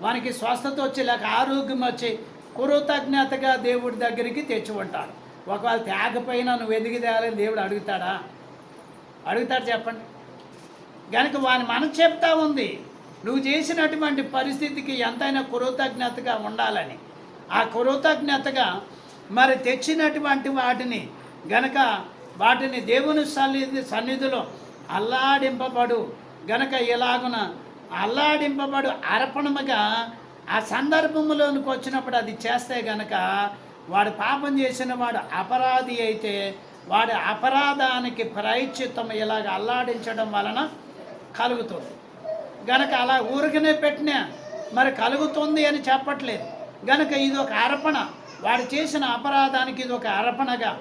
వానికి స్వస్థత వచ్చి లేక ఆరోగ్యం వచ్చి కృతజ్ఞతగా దేవుడి దగ్గరికి తెచ్చి ఉంటాడు. ఒకవేళ తేకపోయినా నువ్వు ఎదిగి తేయాలని దేవుడు అడుగుతాడా? అడుగుతాడు చెప్పండి. కనుక వాని మనం చెప్తా ఉంది నువ్వు చేసినటువంటి పరిస్థితికి ఎంతైనా కృతజ్ఞతగా ఉండాలని. ఆ కృతజ్ఞతగా మరి తెచ్చినటువంటి వాటిని గనక వాటిని దేవుని సన్నిధిలో అల్లాడింపబడు గనక ఇలాగున అల్లాడింపబడు అర్పణముగా ఆ సందర్భంలోనికి వచ్చినప్పుడు అది చేస్తే గనక వాడు పాపం చేసిన వాడు అపరాధి అయితే వాడి అపరాధానికి ప్రాయశ్చిత్తం ఇలాగ అల్లాడించడం వలన కలుగుతుంది. గనక అలా ఊరికనే పెట్టినా మరి కలుగుతుంది అని చెప్పట్లేదు. గనక ఇది ఒక అర్పణ, వాడు చేసిన అపరాధానికి ఇది ఒక అర్పణగా,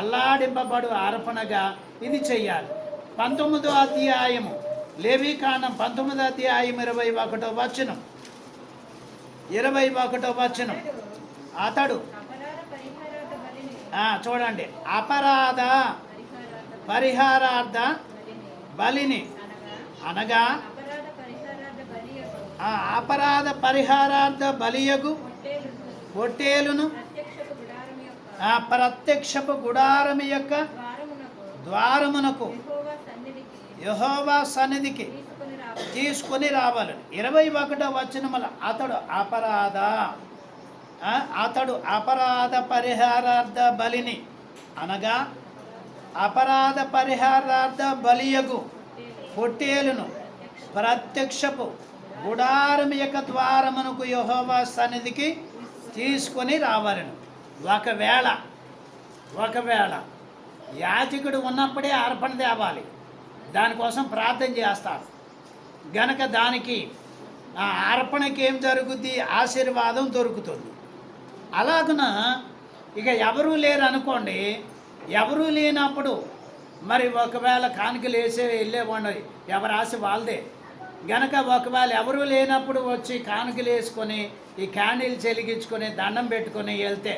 అల్లాడింపబడు అర్పణగా ఇది చెయ్యాలి. 19వ అధ్యాయము లేవీకాండం 19వ అధ్యాయం 21వ వచనం. 21వ వచనం. అతడు చూడండి, అపరాధ పరిహారార్థ బలిని అనగా అపరాధ పరిహారార్థ బలియగు పొట్టేలును ప్రత్యక్షపు గుడారము యొక్క ద్వారమునకు యెహోవా సన్నిధికి తీసుకొని రావాలి. 21వ వచనముల అతడు అపరాధ పరిహారార్థ బలిని అనగా అపరాధ పరిహారార్థ బలియగు పొట్టేలును ప్రత్యక్షపు గుడారం యొక్క ద్వారమునకు యెహోవా సన్నిధికి తీసుకొని రావాలను. ఒకవేళ యాజకుడు ఉన్నప్పుడే అర్పణ తేవాలి, దానికోసం ప్రార్థన చేస్తాడు. గనక దానికి ఆ అర్పణకి ఏం జరుగుద్ది? ఆశీర్వాదం దొరుకుతుంది. అలాగున ఇక ఎవరూ లేరు అనుకోండి, ఎవరూ లేనప్పుడు మరి ఒకవేళ కానుకలు వెళ్ళేవాడు ఎవరి ఆశ వాళ్ళదే. గనక ఒకవేళ ఎవరూ లేనప్పుడు వచ్చి కానుకలు వేసుకొని ఈ క్యాండిల్ చెలిగించుకొని దండం పెట్టుకొని వెళ్తే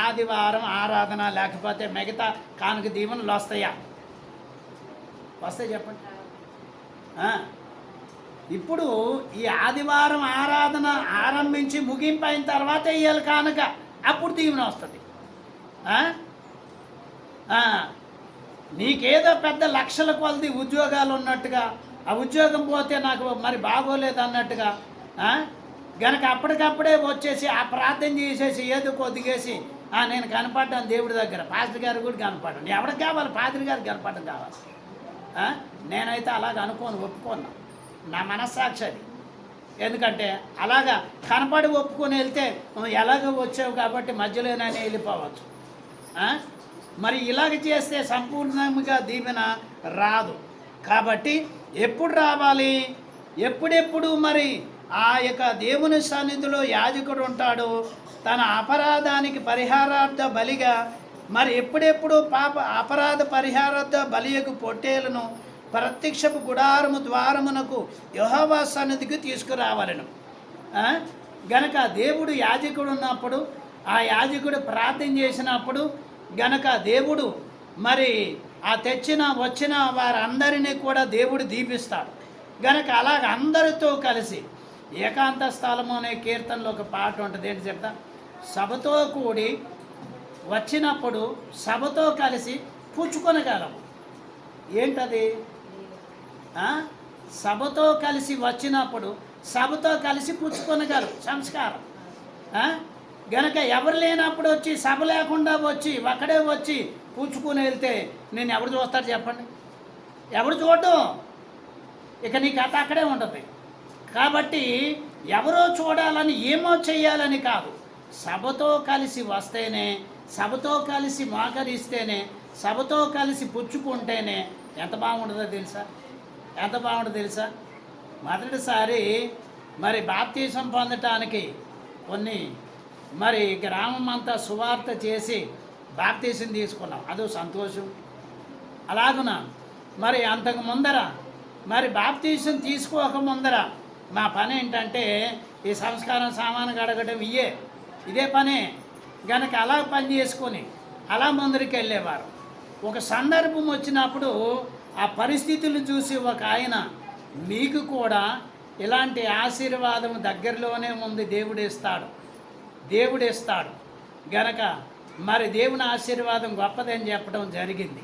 ఆదివారం ఆరాధన లేకపోతే మిగతా కానుక దీవెనలు వస్తాయా? వస్తాయి చెప్పండి. ఇప్పుడు ఈ ఆదివారం ఆరాధన ఆరంభించి ముగింపు అయిన తర్వాత ఇయ్యాలి కానుక, అప్పుడు దీవెన వస్తుంది. నీకేదో పెద్ద లక్షల కొలది ఉద్యోగాలు ఉన్నట్టుగా, ఆ ఉద్యోగం పోతే నాకు మరి బాగోలేదు అన్నట్టుగా గనక అప్పటికప్పుడే వచ్చేసి ఆ ప్రార్థన చేసేసి ఏదో కొద్దిగేసి నేను కనపడ్డాను దేవుడి దగ్గర, పాస్టర్ గారు కూడా కనపడ్డాను. ఎవరికి కావాలి? పాద్రి గారికి కనపడడం కావాలి. నేనైతే అలాగ అనుకోను, ఒప్పుకోను. నా మనస్సాక్షి అది. ఎందుకంటే అలాగా కనపడి ఒప్పుకొని వెళ్తే ఎలాగో వచ్చావు కాబట్టి మధ్యలోనే వెళ్ళిపోవచ్చు. మరి ఇలాగ చేస్తే సంపూర్ణంగా దీవెన రాదు. కాబట్టి ఎప్పుడు రావాలి? ఎప్పుడెప్పుడు మరి ఆ యొక్క దేవుని సన్నిధిలో యాజకుడు ఉంటాడు, తన అపరాధానికి పరిహారార్థ బలిగా మరి ఎప్పుడెప్పుడు అపరాధ పరిహారార్థ బలియకు పొట్టేలను ప్రత్యక్షపు గుడారము ద్వారమునకు యెహోవా సన్నిధికి తీసుకురావాలను. గనక దేవుడు యాజకుడు ఉన్నప్పుడు, ఆ యాజకుడు ప్రార్థన చేసినప్పుడు గనక దేవుడు మరి ఆ వచ్చిన వారందరినీ కూడా దేవుడు దీపిస్తాడు. గనక అలాగ అందరితో కలిసి ఏకాంత స్థలము అనే కీర్తనలో ఒక పాట ఉంటుంది. ఏంటి చెప్తా? సభతో కూడి వచ్చినప్పుడు సభతో కలిసి పుచ్చుకొనగలము. ఏంటది? సభతో కలిసి వచ్చినప్పుడు సభతో కలిసి పుచ్చుకొనగలరు సంస్కారం. గనక ఎవరు లేనప్పుడు వచ్చి సభ లేకుండా వచ్చి ఒక్కడే వచ్చి పుచ్చుకుని వెళ్తే నేను ఎవరు చూస్తాడు చెప్పండి? ఎవరు చూడడం? ఇక నీ కథ అక్కడే ఉంటుంది. కాబట్టి ఎవరో చూడాలని ఏమో చెయ్యాలని కాదు, సభతో కలిసి వస్తేనే, సభతో కలిసి మోకరిస్తేనే, సభతో కలిసి పుచ్చుకుంటేనే ఎంత బాగుంటుందో తెలుసా? ఎంత బాగుంటుందో తెలుసా? మొదటిసారి మరి బాప్తీసం పొందటానికి కొన్ని మరి గ్రామం అంతా సువార్త చేసి బాప్తీసం తీసుకున్నాం. అదో సంతోషం. అలాగున మరి అంతకు ముందర మరి బాప్తీసం తీసుకోక ముందర మా పని ఏంటంటే ఈ సంస్కారం సామాను గడగడం ఇదే పనే. గనక అలా పని చేసుకొని అలా ముందరికి వెళ్ళేవారు. ఒక సందర్భం వచ్చినప్పుడు ఆ పరిస్థితులు చూసి ఒక ఆయన, మీకు కూడా ఇలాంటి ఆశీర్వాదం దగ్గరలోనే ఉంది, దేవుడు ఇస్తాడు గనక మరి దేవుని ఆశీర్వాదం గొప్పదని చెప్పడం జరిగింది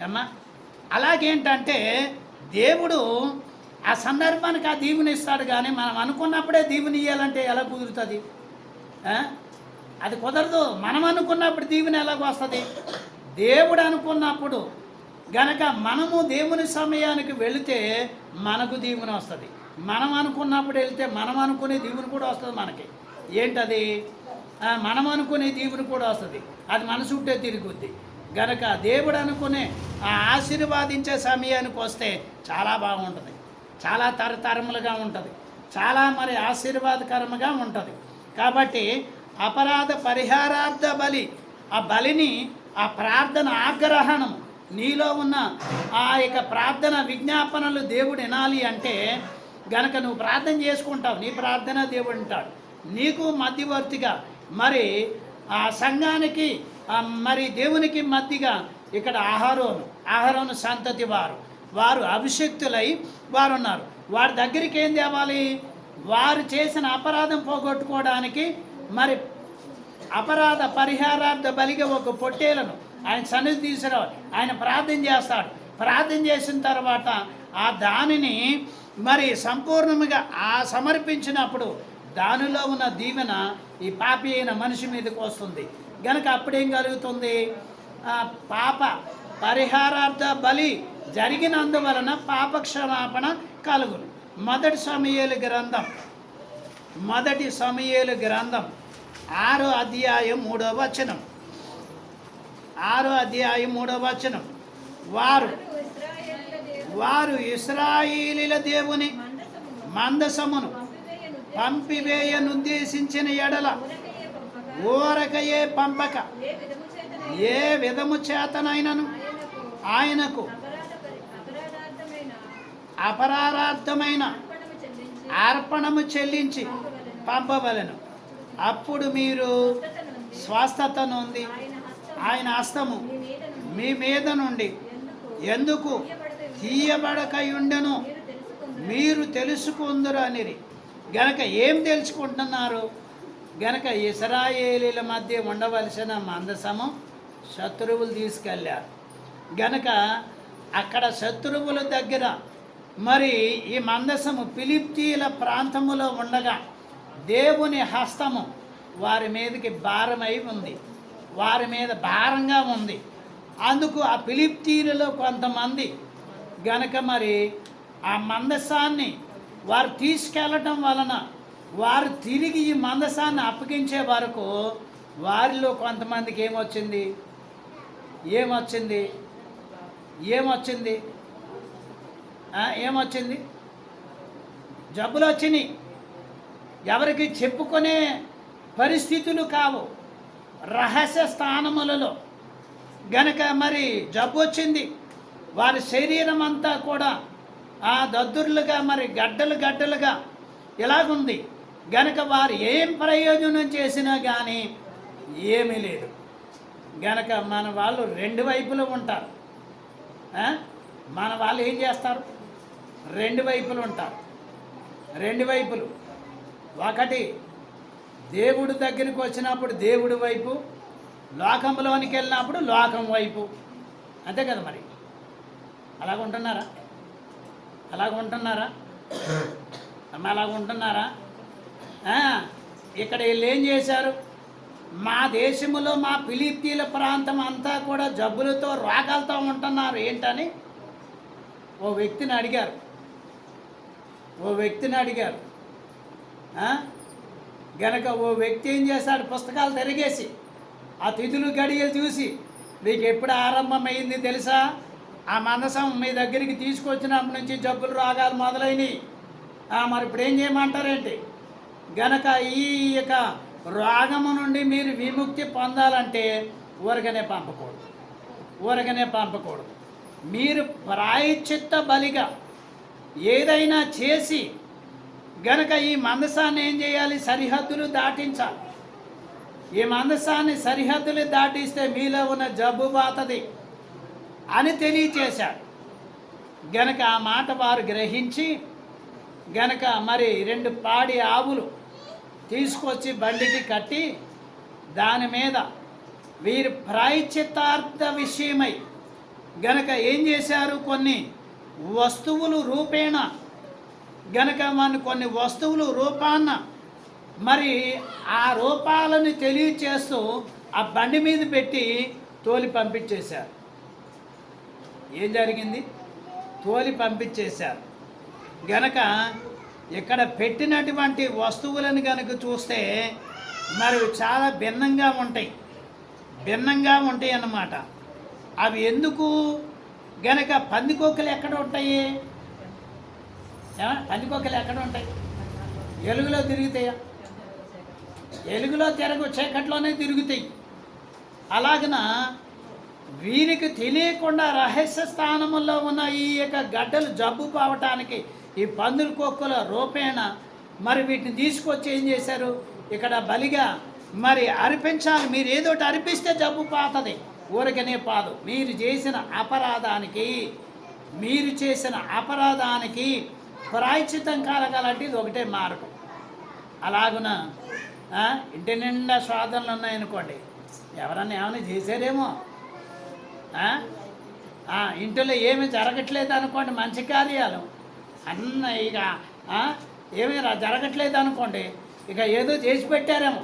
అమ్మా. అలాగేంటంటే దేవుడు ఆ సందర్భానికి ఆ దీవుని ఇస్తాడు, కానీ మనం అనుకున్నప్పుడే దీవుని ఇవ్వాలంటే ఎలా కుదురుతుంది? అది కుదరదు. మనం అనుకున్నప్పుడు దీవుని ఎలాగ వస్తుంది? దేవుడు అనుకున్నప్పుడు గనక మనము దేవుని సమయానికి వెళితే మనకు దీవుని వస్తుంది. మనం అనుకున్నప్పుడు వెళితే మనం అనుకునే దీవుని కూడా వస్తుంది మనకి. ఏంటది? మనం అనుకునే దీవుని కూడా వస్తుంది. అది మన చుట్టే తిరుగుద్ది. గనక దేవుడు అనుకునే ఆ ఆశీర్వాదించే సమయానికి వస్తే చాలా బాగుంటుంది, చాలా తరతరములుగా ఉంటుంది, చాలా మరి ఆశీర్వాదకరముగా ఉంటుంది. కాబట్టి అపరాధ పరిహారార్థ బలి, ఆ బలిని, ఆ ప్రార్థన ఆగ్రహణం, నీలో ఉన్న ఆ యొక్క ప్రార్థన విజ్ఞాపనలు దేవుడు వినాలి అంటే గనక నువ్వు ప్రార్థన చేసుకుంటావు, నీ ప్రార్థన దేవుడు వింటాడు. నీకు మధ్యవర్తిగా మరి ఆ సంఘానికి మరి దేవునికి మధ్యగా ఇక్కడ ఆహారోను సంతతి వారు అభిషక్తులై వారు ఉన్నారు. వారి దగ్గరికి ఏం తేవాలి? వారు చేసిన అపరాధం పోగొట్టుకోవడానికి మరి అపరాధ పరిహారార్థ బలిగా ఒక పొట్టేలను ఆయన సన్నిధి తీసుకురావాలి. ఆయన ప్రార్థన చేస్తాడు. ప్రార్థన చేసిన తర్వాత ఆ దానిని మరి సంపూర్ణంగా సమర్పించినప్పుడు దానిలో ఉన్న దీవెన ఈ పాపి అయిన మనిషి మీదకి వస్తుంది. గనక అప్పుడేం కలుగుతుంది? పాప పరిహారార్థ బలి జరిగినందువలన పాపక్షమాపణ కలుగును. మొదటి సమూయేలు గ్రంథం 6వ అధ్యాయం 3వ వచనం. 6వ అధ్యాయం 3వ వచనం. వారు ఇశ్రాయేలీల దేవుని మందసమును పంపివేయనుద్దేశించిన ఎడల ఊరకయే పంపక ఏ విధము చేతనైనను ఆయనకు అపరారార్థమైన అర్పణము చెల్లించి పంపవలెను. అప్పుడు మీరు స్వస్థత నొంది ఆయన హస్తము మీ మీద నుండి ఎందుకు తీయబడకయుండెను మీరు తెలుసుకుందురు అనిరి. గనక ఏం తెలుసుకుంటున్నారు? గనక ఇశ్రాయేలీల మధ్య ఉండవలసిన మందసము శత్రువులు తీసుకెళ్ళారు. గనక అక్కడ శత్రువుల దగ్గర మరి ఈ మందసము ఫిలిష్తీయుల ప్రాంతములో ఉండగా దేవుని హస్తము వారి మీదకి భారమై ఉంది, వారి మీద భారంగా ఉంది. అందుకు ఆ ఫిలిష్తీయులలో కొంతమంది గనక మరి ఆ మందసాన్ని వారు తీసుకెళ్ళటం వలన వారు తిరిగి ఈ మందసాన్ని అప్పగించే వరకు వారిలో కొంతమందికి ఏమొచ్చింది ఏమొచ్చింది? జబ్బులు వచ్చినాయి. ఎవరికి చెప్పుకునే పరిస్థితులు కావు. రహస్య స్థానములలో గనక మరి జబ్బు వచ్చింది. వారి శరీరం అంతా కూడా దద్దుర్లుగా మరి గడ్డలుగా ఇలాగుంది. గనక వారు ఏం ప్రయోజనం చేసినా కానీ ఏమీ లేదు. గనక మన వాళ్ళు రెండు వైపులు ఉంటారు. మన వాళ్ళు ఏం చేస్తారు? రెండు వైపులు ఉంటారు. రెండు వైపులు, ఒకటి దేవుడి దగ్గరికి వచ్చినప్పుడు దేవుడి వైపు, లోకంలోనికి వెళ్ళినప్పుడు లోకం వైపు. అంతే కదా మరి. అలాగుంటున్నారా? అలాగుంటున్నారా? ఇక్కడ వీళ్ళు ఏం చేశారు? మా దేశంలో మా ఫిలిష్తీయుల ప్రాంతం అంతా కూడా జబ్బులతో రోగాలతో ఉంటున్నారు ఏంటని ఓ వ్యక్తిని అడిగారు. గనక ఓ వ్యక్తి ఏం చేశాడు? పుస్తకాలు తిరిగేసి ఆ తిథులు గడియలు చూసి, మీకు ఎప్పుడు ఆరంభమైంది తెలుసా? ఆ మందసం మీ దగ్గరికి తీసుకొచ్చినప్పటి నుంచి జబ్బులు రోగాలు మొదలైనవి. మరి ఇప్పుడు ఏం చేయమంటారేంటి? గనక ఈ యొక్క రోగము నుండి మీరు విముక్తి పొందాలంటే ఊరగనే పంపకూడదు. మీరు ప్రాయశ్చిత్త బలిగా ఏదైనా చేసి గనక ఈ మందసాన్ని ఏం చేయాలి? సరిహద్దులు దాటించాలి. ఈ మందసాన్ని సరిహద్దులు దాటిస్తే మీలో ఉన్న జబ్బు బాతది అని తెలియచేశాడు. గనక ఆ మాట వారు గ్రహించి గనక మరి 2 పాడి ఆవులు తీసుకొచ్చి బండికి కట్టి దాని మీద వీరి ప్రాయశ్చిత్తార్థ విషయమై గనక ఏం చేశారు? కొన్ని వస్తువులు రూపేణ గనక కొన్ని వస్తువులు రూపాన్న మరి ఆ రూపాలను తెలియచేస్తూ ఆ బండి మీద పెట్టి తోలి పంపించేశారు. ఏం జరిగింది? తోలి పంపించేశారు. గనక ఇక్కడ పెట్టినటువంటి వస్తువులను గనక చూస్తే మరి చాలా భిన్నంగా ఉంటాయి అన్నమాట. అవి ఎందుకు? గనక పందికొక్కలు ఎక్కడ ఉంటాయి? పందికొక్కలు ఎక్కడ ఉంటాయి? ఎలుగులో తిరుగుతాయా? ఎలుగులో తిరగవు, చీకట్లోనే తిరుగుతాయి. అలాగన వీరికి తెలియకుండా రహస్య స్థానముల్లో ఉన్న ఈ యొక్క గడ్డలు జబ్బు పోవటానికి ఈ పందుల కొక్కుల రూపేణ మరి వీటిని తీసుకొచ్చి ఏం చేశారు? ఇక్కడ బలిగా మరి అర్పించాలి. మీరు ఏదోటి అర్పిస్తే జబ్బు పోతుంది, ఊరికనే పాదు. మీరు చేసిన అపరాధానికి ప్రాయశ్చిత్తం కలగాలంటే ఇది ఒకటే మార్గం. అలాగున ఇంటి నిండా శోధనలు ఉన్నాయనుకోండి, ఏమైనా చేశారేమో. ఇంటిలో ఏమీ జరగట్లేదు అనుకోండి, మంచి కార్యాలు అన్న ఇక ఏమీ జరగట్లేదు అనుకోండి, ఇక ఏదో చేసి పెట్టారేమో.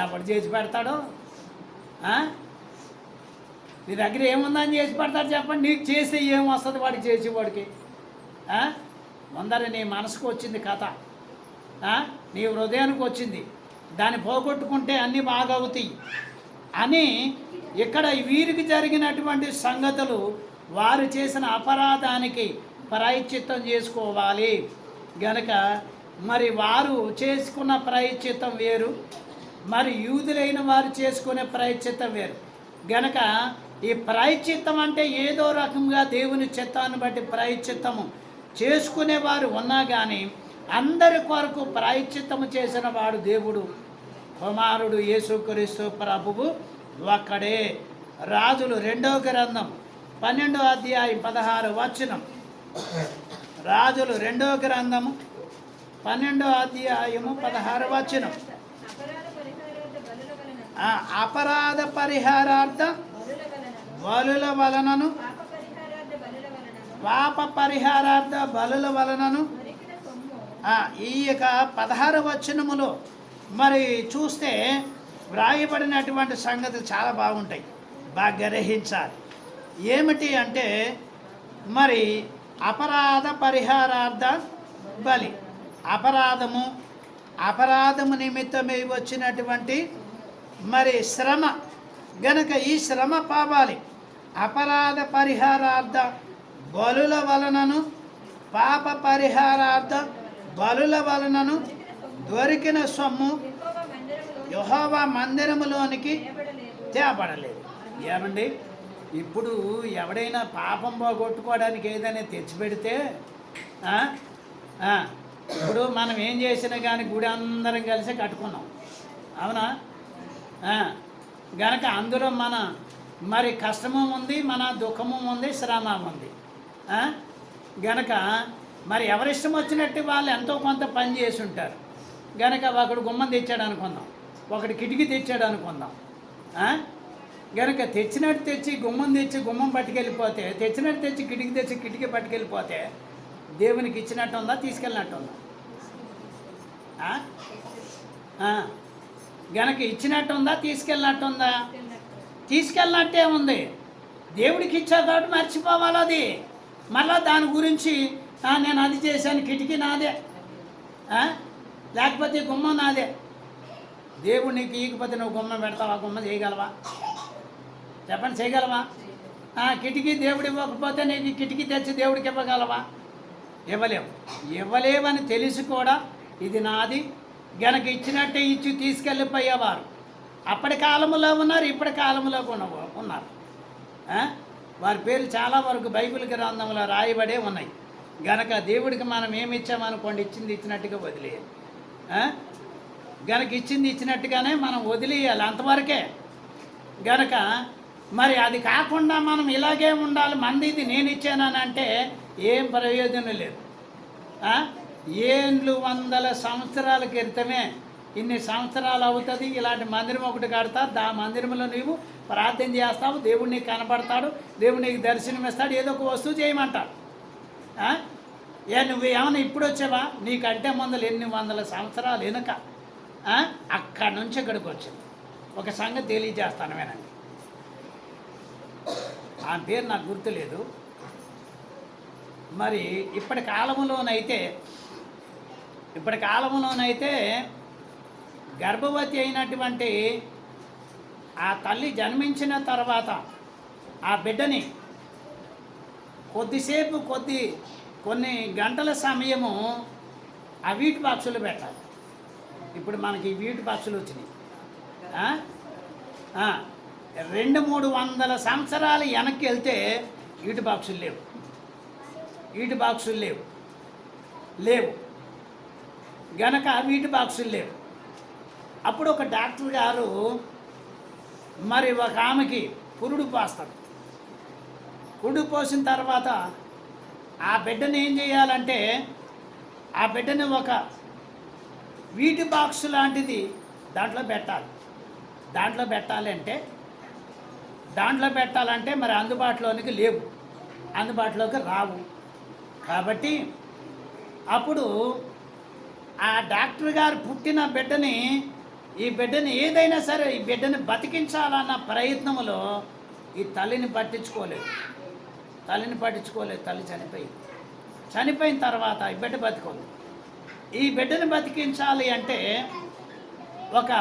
ఎవడు చేసి పెడతాడో? నీ దగ్గర ఏముందని చేసి పెడతాడు చెప్పండి. నీకు చేస్తే ఏం వస్తుంది వాడికి చేసేవాడికి? ముందర నీ మనసుకు వచ్చింది కథ, నీ హృదయానికి వచ్చింది, దాన్ని పోగొట్టుకుంటే అన్నీ బాగవుతాయి అని ఇక్కడ వీరికి జరిగినటువంటి సంగతులు వారు చేసిన అపరాధానికి ప్రాయశ్చిత్తం చేసుకోవాలి. గనక మరి వారు చేసుకున్న ప్రాయశ్చిత్తం వేరు, మరి యూదులైన వారు చేసుకునే ప్రాయశ్చిత్తం వేరు. గనక ఈ ప్రాయశ్చిత్తం అంటే ఏదో రకంగా దేవుని చిత్తాన్ని బట్టి ప్రాయశ్చిత్తము చేసుకునేవారు ఉన్నా కానీ అందరి కొరకు ప్రాయశ్చిత్తము చేసిన వాడు దేవుడు, కుమారుడు యేసుక్రీస్తు ప్రభువు ఒక్కడే. రాజులు 2వ గ్రంథం 12వ అధ్యాయం 16వ వచనం. రాజులు 2వ గ్రంథము 12వ అధ్యాయము 16వ వచనం. అపరాధ పరిహారార్థ బలుల వలనను పాప పరిహారార్థ బలుల వలనను ఈ యొక్క 16వ వచనములో మరి చూస్తే వ్రాయబడినటువంటి సంగతులు చాలా బాగుంటాయి, బాగా గ్రహించాలి. ఏమిటి అంటే మరి అపరాధ పరిహారార్థ బలి, అపరాధము నిమిత్తమే వచ్చినటువంటి మరి శ్రమ గనక ఈ శ్రమ పాపాలి. అపరాధ పరిహారార్థ బలుల వలనను పాప పరిహారార్థ బలుల వలనను దొరికిన సొమ్ము యెహోవా మందిరములోనికి తేబడలేదు. ఏమండి, ఇప్పుడు ఎవడైనా పాపం పోగొట్టుకోవడానికి ఏదైనా తెచ్చిపెడితే ఇప్పుడు మనం ఏం చేసినా కానీ గుడి అందరం కలిసి కట్టుకున్నాం, అవునా? గనక అందులో మన మరి కష్టము ఉంది, మన దుఃఖము ఉంది, శ్రమ ఉంది. గనక మరి ఎవరిష్టం వచ్చినట్టు వాళ్ళు ఎంతో కొంత పని చేసి ఉంటారు. గనక ఒకడు గుమ్మం తెచ్చాడు అనుకుందాం, ఒకడు కిటికీ తెచ్చాడు అనుకుందాం. గనక తెచ్చినట్టు తెచ్చి గుమ్మం పట్టుకెళ్ళిపోతే, తెచ్చినట్టు తెచ్చి కిటికీ పట్టుకెళ్ళిపోతే దేవునికి ఇచ్చినట్టు ఉందా, తీసుకెళ్ళినట్టు ఉందా? గనక ఇచ్చినట్టు ఉందా, తీసుకెళ్ళినట్టు ఉందా? తీసుకెళ్ళినట్టే ఉంది. దేవుడికి ఇచ్చారు కాబట్టి మర్చిపోవాలి అది. మళ్ళా దాని గురించి నేను అది చేశాను, కిటికీ నాదే, లేకపోతే గుమ్మం నాదే. దేవుడు నీకు ఈకపోతే నువ్వు గుమ్మం పెడతావా? గుమ్మం చేయగలవా? చెప్పండి, చేయగలవా? కిటికీ దేవుడు ఇవ్వకపోతే నీకు కిటికీ తెచ్చి దేవుడికి ఇవ్వగలవా? ఇవ్వలేవని తెలిసి కూడా ఇది నాది గనక ఇచ్చినట్టే ఇచ్చి తీసుకెళ్ళిపోయేవారు అప్పటి కాలంలో ఉన్నారు, ఇప్పటి కాలంలో కూడా ఉన్నారు. వారి పేర్లు చాలా వరకు బైబిల్ గ్రంథంలో రాయబడే ఉన్నాయి. గనక దేవుడికి మనం ఏమి ఇచ్చామనుకోండి, ఇచ్చింది ఇచ్చినట్టుగా వదిలేయాలి. గనక ఇచ్చింది ఇచ్చినట్టుగానే మనం వదిలేయాలి, అంతవరకే. గనక మరి అది కాకుండా మనం ఇలాగే ఉండాలి, మంది ఇది నేను ఇచ్చానని అంటే ఏం ప్రయోజనం లేదు. ఏళ్ళు 100 సంవత్సరాల క్రితమే ఇన్ని సంవత్సరాలు అవుతుంది, ఇలాంటి మందిరం ఒకటి కడతారు, ఆ మందిరంలో నీవు ప్రార్థన చేస్తావు, దేవుడు నీకు కనపడతాడు, దేవుడు నీకు దర్శనం ఇస్తాడు, ఏదో ఒక వస్తువు చేయమంటాడు. నువ్వు ఏమన్నా ఇప్పుడు వచ్చావా? నీకంటే ముందలు ఎన్ని 100 సంవత్సరాలు వెనుక అక్కడి నుంచి ఇక్కడికి వచ్చింది. ఒక సంగతి తెలియజేస్తాను వినండి. ఆ పేరు నాకు గుర్తులేదు. మరి ఇప్పటి కాలంలోనైతే గర్భవతి అయినటువంటి ఆ తల్లి జన్మించిన తర్వాత ఆ బిడ్డని కొన్ని గంటల సమయము ఆ వీటి బాక్సులు పెట్టాలి. ఇప్పుడు మనకి వీటి బాక్సులు వచ్చినాయి. 200-300 సంవత్సరాలు వెనక్కి వెళ్తే వీటి బాక్సులు లేవు గనక వీటి బాక్సులు లేవు. అప్పుడు ఒక డాక్టర్ గారు మరి ఒక ఆమెకి పురుడు పోస్తాడు. పురుడు పోసిన తర్వాత ఆ బిడ్డను ఏం చేయాలంటే, ఆ బిడ్డని ఒక వీటి బాక్సు లాంటిది దాంట్లో పెట్టాలంటే మరి అందుబాటులోకి రావు. కాబట్టి అప్పుడు ఆ డాక్టర్ గారు పుట్టిన బిడ్డని, ఈ బిడ్డని ఏదైనా సరే ఈ బిడ్డని బతికించాలన్న ప్రయత్నంలో ఈ తల్లిని పట్టించుకోలేదు. తల్లి చనిపోయిన తర్వాత ఈ బిడ్డ బతుకోలేదు. ఈ బిడ్డని బతికించాలి అంటే ఒక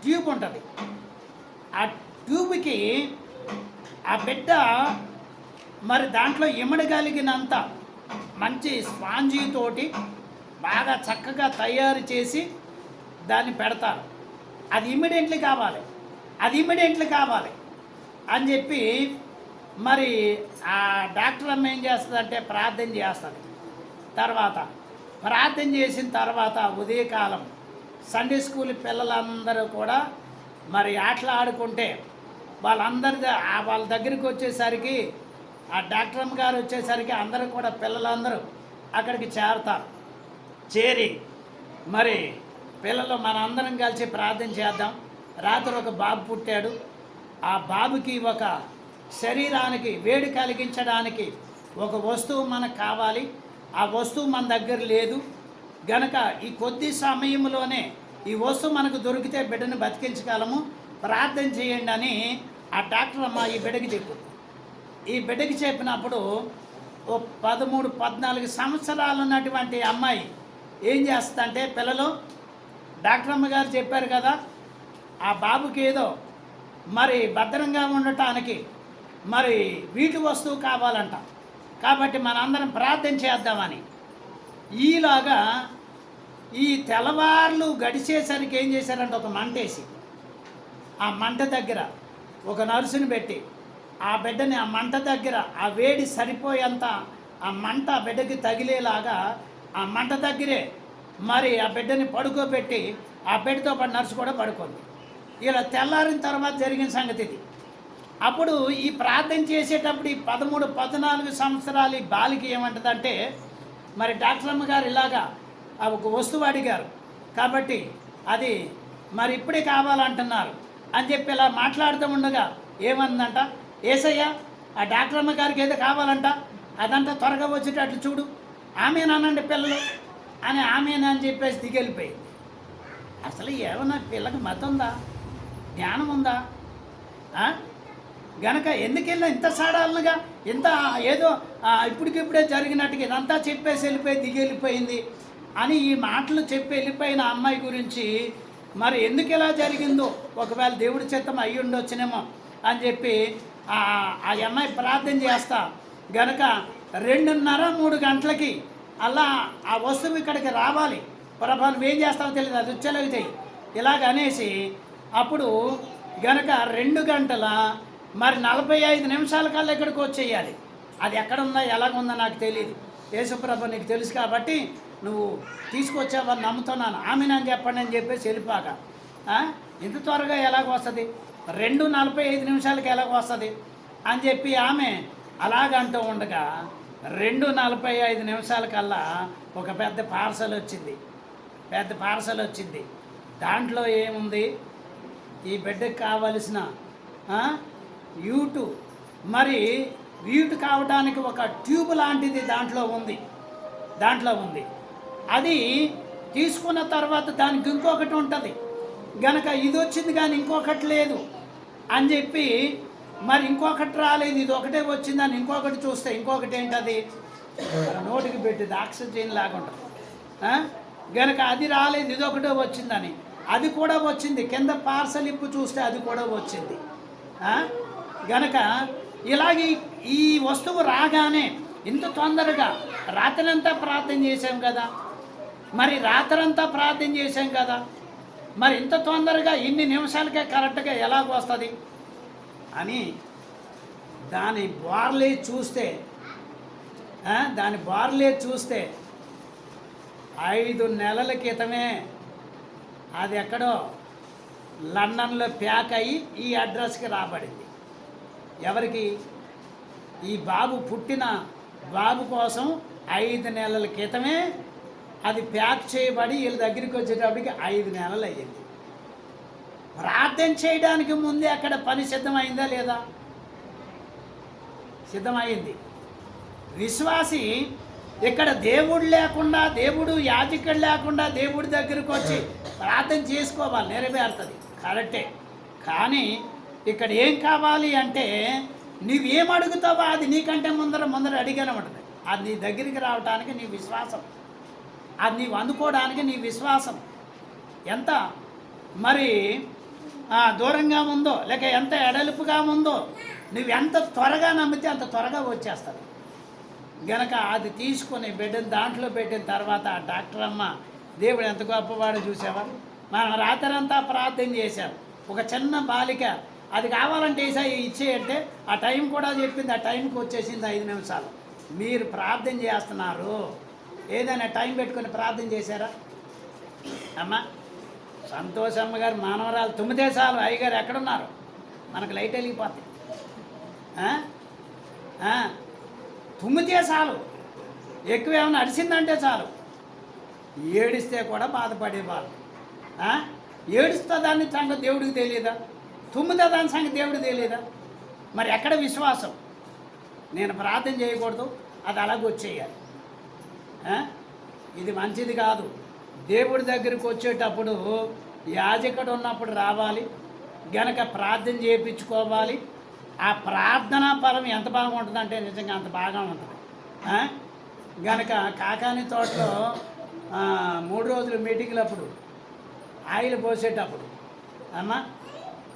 ట్యూబ్ ఉంటుంది. ఆ ట్యూబ్కి ఆ బిడ్డ మరి దాంట్లో ఇమడగలిగినంత మంచి స్పాంజీతోటి బాగా చక్కగా తయారు చేసి దాన్ని పెడతారు. అది ఇమ్మీడియట్లీ కావాలి అని చెప్పి మరి ఆ డాక్టర్ అమ్మ ఏం చేస్తుందంటే ప్రార్థన చేస్తుంది. ప్రార్థన చేసిన తర్వాత ఉదయకాలం సండే స్కూల్ పిల్లలందరూ కూడా మరి ఆటలు ఆడుకుంటే వాళ్ళ దగ్గరికి వచ్చేసరికి ఆ డాక్టర్ అమ్మ గారు వచ్చేసరికి అందరూ కూడా పిల్లలందరూ అక్కడికి చేరతారు. చేరి మరి పిల్లలు మనందరం కలిసి ప్రార్థన చేద్దాం. రాత్రి ఒక బాబు పుట్టాడు. ఆ బాబుకి ఒక శరీరానికి వేడి కలిగించడానికి ఒక వస్తువు మనకు కావాలి. ఆ వస్తువు మన దగ్గర లేదు గనక ఈ కొద్ది సమయంలోనే ఈ వస్తువు మనకు దొరికితే బిడ్డను బతికించగలము, ప్రార్థన చేయండి అని ఆ డాక్టర్ అమ్మ ఈ బిడ్డకి చెప్పు. ఈ బిడ్డకి చెప్పినప్పుడు ఓ 13-14 సంవత్సరాలు ఉన్నటువంటి అమ్మాయి ఏం చేస్తుందంటే, పిల్లలు డాక్టర్ అమ్మ గారు చెప్పారు కదా ఆ బాబుకి ఏదో మరి భద్రంగా ఉండటానికి మరి వీటి వస్తువు కావాలంట, కాబట్టి మనందరం ప్రార్థన చేద్దామని. ఈలాగా ఈ తెల్లవార్లు గడిచేసరికి ఏం చేశారంటే ఒక మంటేసి ఆ మంట దగ్గర ఒక నర్సుని పెట్టి ఆ బిడ్డని ఆ మంట దగ్గర ఆ వేడి సరిపోయేంత ఆ మంట ఆ బిడ్డకి తగిలేలాగా ఆ మంట దగ్గరే మరి ఆ బిడ్డని పడుకోబెట్టి ఆ బిడ్డతో పాటు నర్సు కూడా పడుకుంది. ఇలా తెల్లారిన తర్వాత జరిగిన సంగతి ఇది. అప్పుడు ఈ ప్రార్థన చేసేటప్పుడు ఈ 13-14 సంవత్సరాలు ఈ బాలికి ఏమంటుందంటే, మరి డాక్టర్ అమ్మ గారు ఇలాగా ఒక వస్తువు అడిగారు కాబట్టి అది మరి ఇప్పుడే కావాలంటున్నారు అని చెప్పి ఇలా మాట్లాడుతూ ఉండగా ఏమందంట, ఏసయ్య ఆ డాక్టర్ అమ్మ గారికి ఏదో కావాలంట, అదంతా త్వరగా వచ్చేటట్లు చూడు, ఆమెనానండి పిల్లలు అని ఆమెనని చెప్పేసి దిగెళ్ళిపోయింది. అసలు ఏమన్నా పిల్లకి మతం ఉందా, జ్ఞానం ఉందా? గనక ఎందుకెళ్ళినా ఇంత సాడాలనుగా ఇంత ఏదో ఇప్పటికిప్పుడే జరిగినట్టుగా ఇదంతా చెప్పేసి వెళ్ళిపోయి దిగెళ్ళిపోయింది అని ఈ మాటలు చెప్పి వెళ్ళిపోయిన అమ్మాయి గురించి మరి ఎందుకు ఇలా జరిగిందో, ఒకవేళ దేవుడి చిత్తం అయ్యి ఉండొచ్చునేమో అని చెప్పి ఆ అమ్మాయి ప్రార్థన చేస్తా గనక 2:30-3 గంటలకి అలా ఆ వస్తువు ఇక్కడికి రావాలి, ప్రభా నువ్వేం చేస్తావో తెలియదు, అది వచ్చేలాగా చెయ్యి ఇలాగ అనేసి అప్పుడు గనక 2 గంటల మరి 45 నిమిషాల కల్లా ఇక్కడికి వచ్చేయాలి. అది ఎక్కడ ఉందా ఎలాగుందో నాకు తెలియదు, యేసుప్రభు నీకు తెలుసు కాబట్టి నువ్వు తీసుకొచ్చావని నమ్ముతున్నాను, ఆమెనని చెప్పండి అని చెప్పేసి వెళ్ళిపోక ఇంత త్వరగా ఎలాగ వస్తుంది, 2:45 నిమిషాలకి ఎలాగ వస్తుంది అని చెప్పి ఆమె అలాగంటూ ఉండగా 2:45 నిమిషాలకల్లా ఒక పెద్ద పార్సల్ వచ్చింది. దాంట్లో ఏముంది, ఈ బిడ్డకు కావలసిన యూటు మరి వీటు కావడానికి ఒక ట్యూబ్ లాంటిది దాంట్లో ఉంది. అది తీసుకున్న తర్వాత దానికి ఇంకొకటి ఉంటుంది గనక ఇది వచ్చింది కానీ ఇంకొకటి లేదు అని చెప్పి మరి ఇంకొకటి రాలేదు, ఇది ఒకటే వచ్చిందని ఇంకొకటి చూస్తే ఇంకొకటి ఏంటది నోటికి పెట్టింది ఆక్సిజన్ లాగా ఉంటుంది గనక అది రాలేదు, ఇది ఒకటే వచ్చిందని అది కూడా వచ్చింది, కింద పార్సల్ ఇప్పు చూస్తే అది కూడా వచ్చింది. గనక ఇలాగే ఈ వస్తువు రాగానే ఇంత తొందరగా రాత్రంతా ప్రార్థన చేశాం కదా, మరి ఇంత తొందరగా ఇన్ని నిమిషాలకే కరెక్ట్గా ఎలాగ వస్తుంది అని దాని బార్లే చూస్తే 5 నెలల క్రితమే అది ఎక్కడో లండన్లో ప్యాక్ అయ్యి ఈ అడ్రస్కి రాబడింది. ఎవరికి? ఈ బాబు పుట్టిన బాబు కోసం 5 నెలల క్రితమే అది ప్యాక్ చేయబడి వీళ్ళ దగ్గరికి వచ్చేటప్పటికి 5 నెలలు అయ్యింది. ప్రార్థన చేయడానికి ముందే అక్కడ పని సిద్ధమైందా లేదా? సిద్ధమైంది. విశ్వాసి ఇక్కడ దేవుడు యాజకుడు లేకుండా దేవుడి దగ్గరికి వచ్చి ప్రార్థన చేసుకోవాలి, నెరవేరుతుంది కరెక్టే. కానీ ఇక్కడ ఏం కావాలి అంటే నువ్వేం అడుగుతావో అది నీకంటే ముందర అడిగానే ఉంటుంది. అది నీ దగ్గరికి రావడానికి నీ విశ్వాసం, అది నీవు అందుకోవడానికి నీ విశ్వాసం ఎంత మరి దూరంగా ఉందో లేక ఎంత ఎడలుపుగా ఉందో నువ్వు ఎంత త్వరగా నమ్మితే అంత త్వరగా వచ్చేస్తుంది. గనక అది తీసుకొని బిడ్డను దాంట్లో పెట్టిన తర్వాత ఆ డాక్టర్ అమ్మ దేవుడు ఎంత గొప్పవాడు చూసావా. మనం రాత్రంతా ప్రార్థన చేశాం. ఒక చిన్న బాలిక అది కావాలంటే ఇచ్చేయంటే ఆ టైం కూడా చెప్పింది, ఆ టైంకి వచ్చేసింది 5 నిమిషాలు. మీరు ప్రార్థన చేస్తున్నారు, ఏదైనా టైం పెట్టుకొని ప్రార్థన చేశారా అమ్మా? సంతోషమ్మ గారు మానవరాలు 9 సార్లు అయ్యగారు ఎక్కడున్నారు, మనకు లైట్ వెళ్ళిపోతాయి. ఆ, తుమ్మితే చాలు, ఎక్కువ ఏమైనా అరిసిందంటే చాలు, ఏడిస్తే కూడా బాధపడేవాళ్ళు. ఏడుస్తా దాని సంగతి దేవుడికి తెలియదా? తుమ్మితే దాని సంగతి దేవుడికి తెలియదా? మరి ఎక్కడ విశ్వాసం? నేను ప్రార్థన చేయకూడదు, అది అలాగ వచ్చేయాలి. ఇది మంచిది కాదు. దేవుడి దగ్గరికి వచ్చేటప్పుడు యాజకుడు ఉన్నప్పుడు రావాలి, గనక ప్రార్థన చేయించుకోవాలి. ఆ ప్రార్థనా పరం ఎంత బాగుంటుందంటే నిజంగా అంత బాగా ఉంటుంది. గనక కాకాని తోటలో 3 రోజులు మీటింగ్లప్పుడు ఆయిల్ పోసేటప్పుడు అమ్మ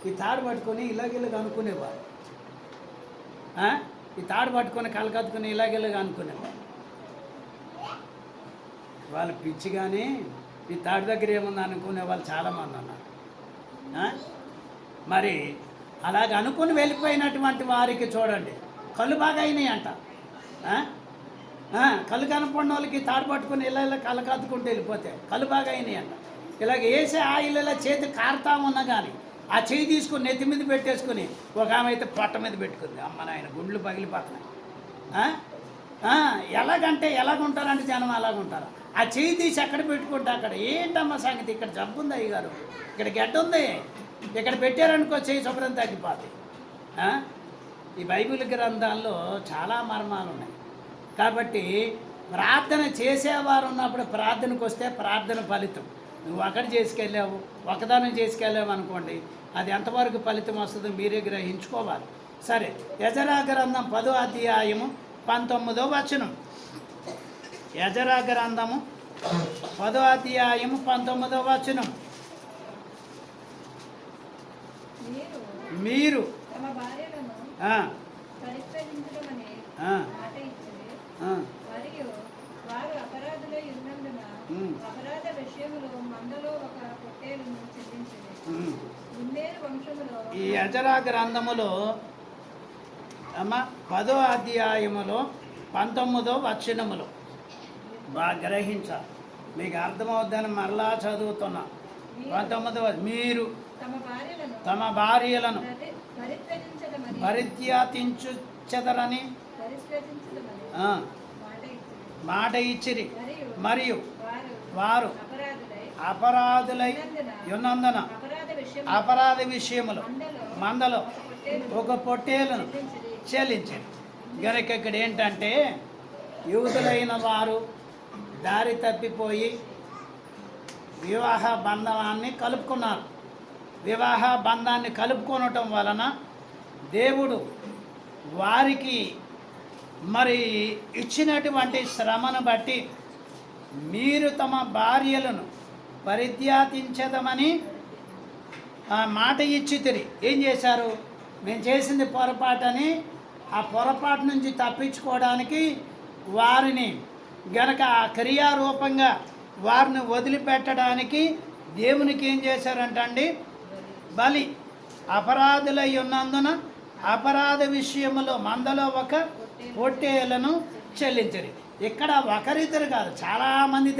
ఈ తాడు పట్టుకొని ఇలాగిలాగా అనుకునేవారు. ఈ తాడు పట్టుకొని కలకత్తుకుని ఇలాగిలాగా అనుకునేవారు. వాళ్ళు పిచ్చిగానే ఈ తాడు దగ్గర ఏముంది అనుకునే వాళ్ళు చాలామంది అన్నారు. మరి అలాగ అనుకుని వెళ్ళిపోయినటువంటి వారికి చూడండి కళ్ళు బాగా అయినాయి అంట. కళ్ళు కనపడిన వాళ్ళకి తాడు పట్టుకుని ఇలా కళ్ళు కత్తుకుంటూ వెళ్ళిపోతే కళ్ళు బాగా అయినాయి అంట. ఇలాగ వేసే ఆయిల్ ఇలా చేతి కారుతా ఉన్నా కానీ ఆ చేయి తీసుకుని నెత్తి మీద పెట్టేసుకుని ఒక ఆమె అయితే పొట్ట మీద పెట్టుకుంది. అమ్మ నాయన గుండ్లు పగిలిపోతున్నాయి. ఎలాగంటే ఎలాగుంటారంటే జనం అలాగుంటారు. ఆ చేయి తీసి ఎక్కడ పెట్టుకుంటే అక్కడ ఏంటమ్మా సంగతి, ఇక్కడ జబ్బు ఉంది అయ్యగారు, ఇక్కడ గడ్డ ఉంది, ఇక్కడ పెట్టారనుకో చేయి శుభ్రం తగ్గిపోతుంది. ఈ బైబిల్ గ్రంథాల్లో చాలా మర్మాలు ఉన్నాయి. కాబట్టి ప్రార్థన చేసేవారు ఉన్నప్పుడు ప్రార్థనకు వస్తే ప్రార్థన ఫలితం. నువ్వు ఒకటి చేసుకెళ్ళావు, ఒకదానం చేసుకెళ్ళావు అనుకోండి, అది ఎంతవరకు ఫలితం వస్తుందో మీరే గ్రహించుకోవాలి. సరే, యెజరా గ్రంథం 10వ అధ్యాయము 19వ వచనం. యెజరా గ్రంథము 10వ అధ్యాయము 19వ వచనం. మీరు ఈ యెజరా గ్రంథములో 10వ అధ్యాయములో 19వ వచనములో బాగా గ్రహించాలి, మీకు అర్థమవుద్దని మరలా చదువుతున్నా. 19వ, మీరు తమ భార్యలను పరిత్యాతించుచెదరని మాట ఇచ్చిరి, మరియు వారు అపరాధులై ఉన్నందున అపరాధ విషయములు మందలో ఒక పొట్టేలను చెల్లించారు. గనక ఇక్కడ ఏంటంటే యూదులైన వారు దారి తప్పిపోయి వివాహ బంధాన్ని కలుపుకున్నారు. వివాహ బంధాన్ని కలుపుకొనటం వలన దేవుడు వారికి మరి ఇచ్చినటువంటి శ్రమను బట్టి మీరు తమ భార్యలను పరిత్యాతించదమని మాట ఇచ్చితిరి. ఏం చేశారు? మేము చేసింది పొరపాటని ఆ పొరపాటు నుంచి తప్పించుకోవడానికి వారిని గనక ఆ క్రియారూపంగా వారిని వదిలిపెట్టడానికి దేవునికి ఏం చేశారంటండి? బలి. అపరాధులై ఉన్నందున అపరాధ విషయములో మందలో ఒక పొట్టేలను చెల్లించరు. ఇక్కడ ఒకరిద్దరు కాదు, చాలామంది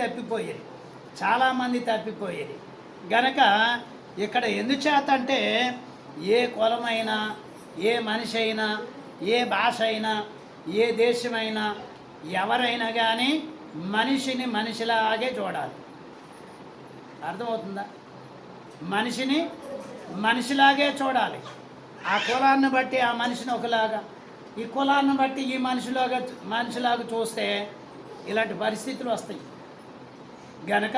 తప్పిపోయేది. గనక ఇక్కడ ఎందుచేత అంటే ఏ కులమైనా, ఏ మనిషి అయినా, ఏ భాష అయినా, ఏ దేశమైనా, ఎవరైనా కానీ మనిషిని మనిషిలాగే చూడాలి. అర్థమవుతుందా? మనిషిని మనిషిలాగే చూడాలి. ఆ కులాన్ని బట్టి ఆ మనిషిని ఒకలాగా, ఈ కులాన్ని బట్టి ఈ మనిషిలాగా చూస్తే ఇలాంటి పరిస్థితులు వస్తాయి. గనక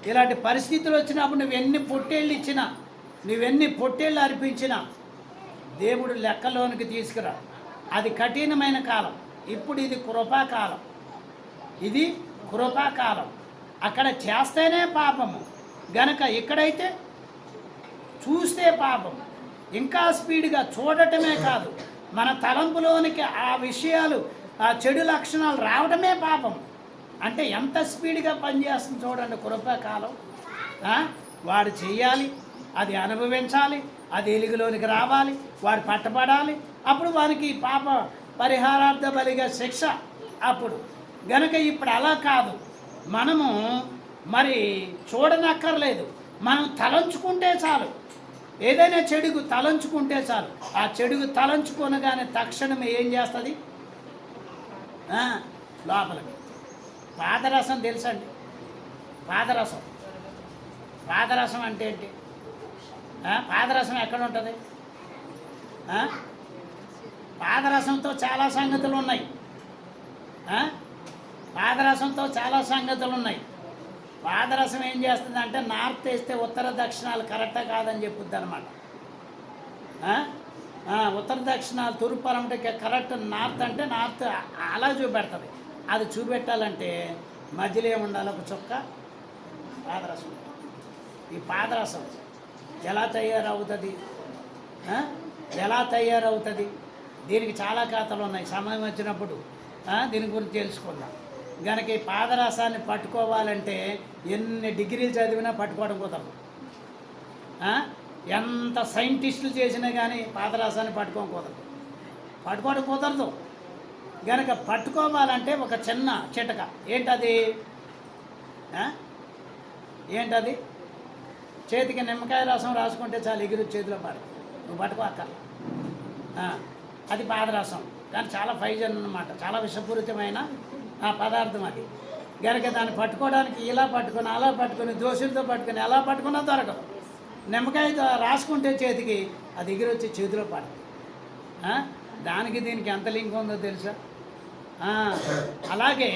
ఇలాంటి పరిస్థితులు వచ్చినప్పుడు నువ్వెన్ని పొట్టేళ్ళు ఇచ్చినా, నువ్వెన్ని పొట్టేళ్ళు అర్పించినా దేవుడు లెక్కలోనికి తీసుకురా. అది కఠినమైన కాలం. ఇప్పుడు ఇది కృపాకాలం. అక్కడ చేస్తేనే పాపము, గనక ఇక్కడైతే చూస్తే పాపం. ఇంకా స్పీడ్గా చూడటమే కాదు, మన తలంపులోనికి ఆ విషయాలు, ఆ చెడు లక్షణాలు రావడమే పాపం. అంటే ఎంత స్పీడ్గా పనిచేస్తుంది చూడండి కృపాకాలం. వాడు చెయ్యాలి, అది అనుభవించాలి, అది వెలుగులోనికి రావాలి, వాడు పట్టబడాలి. అప్పుడు వారికి పాప పరిహారార్థ బలిగా శిక్ష. అప్పుడు గనక ఇప్పుడు అలా కాదు, మనము మరి చూడనక్కర్లేదు, మనం తలంచుకుంటే చాలు. ఏదైనా చెడుగు తలంచుకుంటే చాలు. ఆ చెడుగు తలంచుకొనగానే తక్షణమే ఏం చేస్తుంది? లోపలికి. పాదరసం తెలుసండి? పాదరసం, పాదరసం అంటే ఏంటి? పాదరసం ఎక్కడ ఉంటుంది? పాదరసంతో చాలా సంగతులు ఉన్నాయి. పాదరసంతో చాలా సంగతులు ఉన్నాయి. పాదరసం ఏం చేస్తుందంటే నార్త్ వేస్తే ఉత్తర దక్షిణాలు కరెక్టా కాదని చెప్పుద్ది అనమాట. ఉత్తర దక్షిణాలు తూర్పు అంటే కరెక్ట్, నార్త్ అంటే నార్త్ అలా చూపెడుతుంది. అది చూపెట్టాలంటే మధ్యలో ఏముండాలి? ఒక చుక్క పాదరసం. ఈ పాదరసం ఎలా తయారవుతుంది? ఎలా తయారవుతుంది? దీనికి చాలా ఖాతాలు ఉన్నాయి. సమయం వచ్చినప్పుడు దీని గురించి తెలుసుకుందాం. కనుక ఈ పాదరసాన్ని పట్టుకోవాలంటే ఎన్ని డిగ్రీలు చదివినా పట్టుకోవడం కుదరదు. ఎంత సైంటిస్టులు చేసినా కానీ పాదరసాన్ని పట్టుకోవడం కుదరదు. కనుక పట్టుకోవాలంటే ఒక చిన్న చిటక. ఏంటది? ఏంటది? చేతికి నిమ్మకాయ రసం రాసుకుంటే చాలు, ఎగిరి చేతిలో పాడు, నువ్వు పట్టుకోక్కర్లా. అది పాదరసం. కానీ చాలా పైజన్ అన్నమాట, చాలా విషపూరితమైన పదార్థం అది. కనుక దాన్ని పట్టుకోవడానికి ఇలా పట్టుకొని అలా పట్టుకొని దోశలతో పట్టుకొని ఎలా పట్టుకున్నా దొరకదు. నిమ్మకాయతో రాసుకుంటే చేతికి అది ఎగిరొచ్చి చేతిలో పడదు. దానికి దీనికి ఎంత లింక్ ఉందో తెలుసా? అలాగే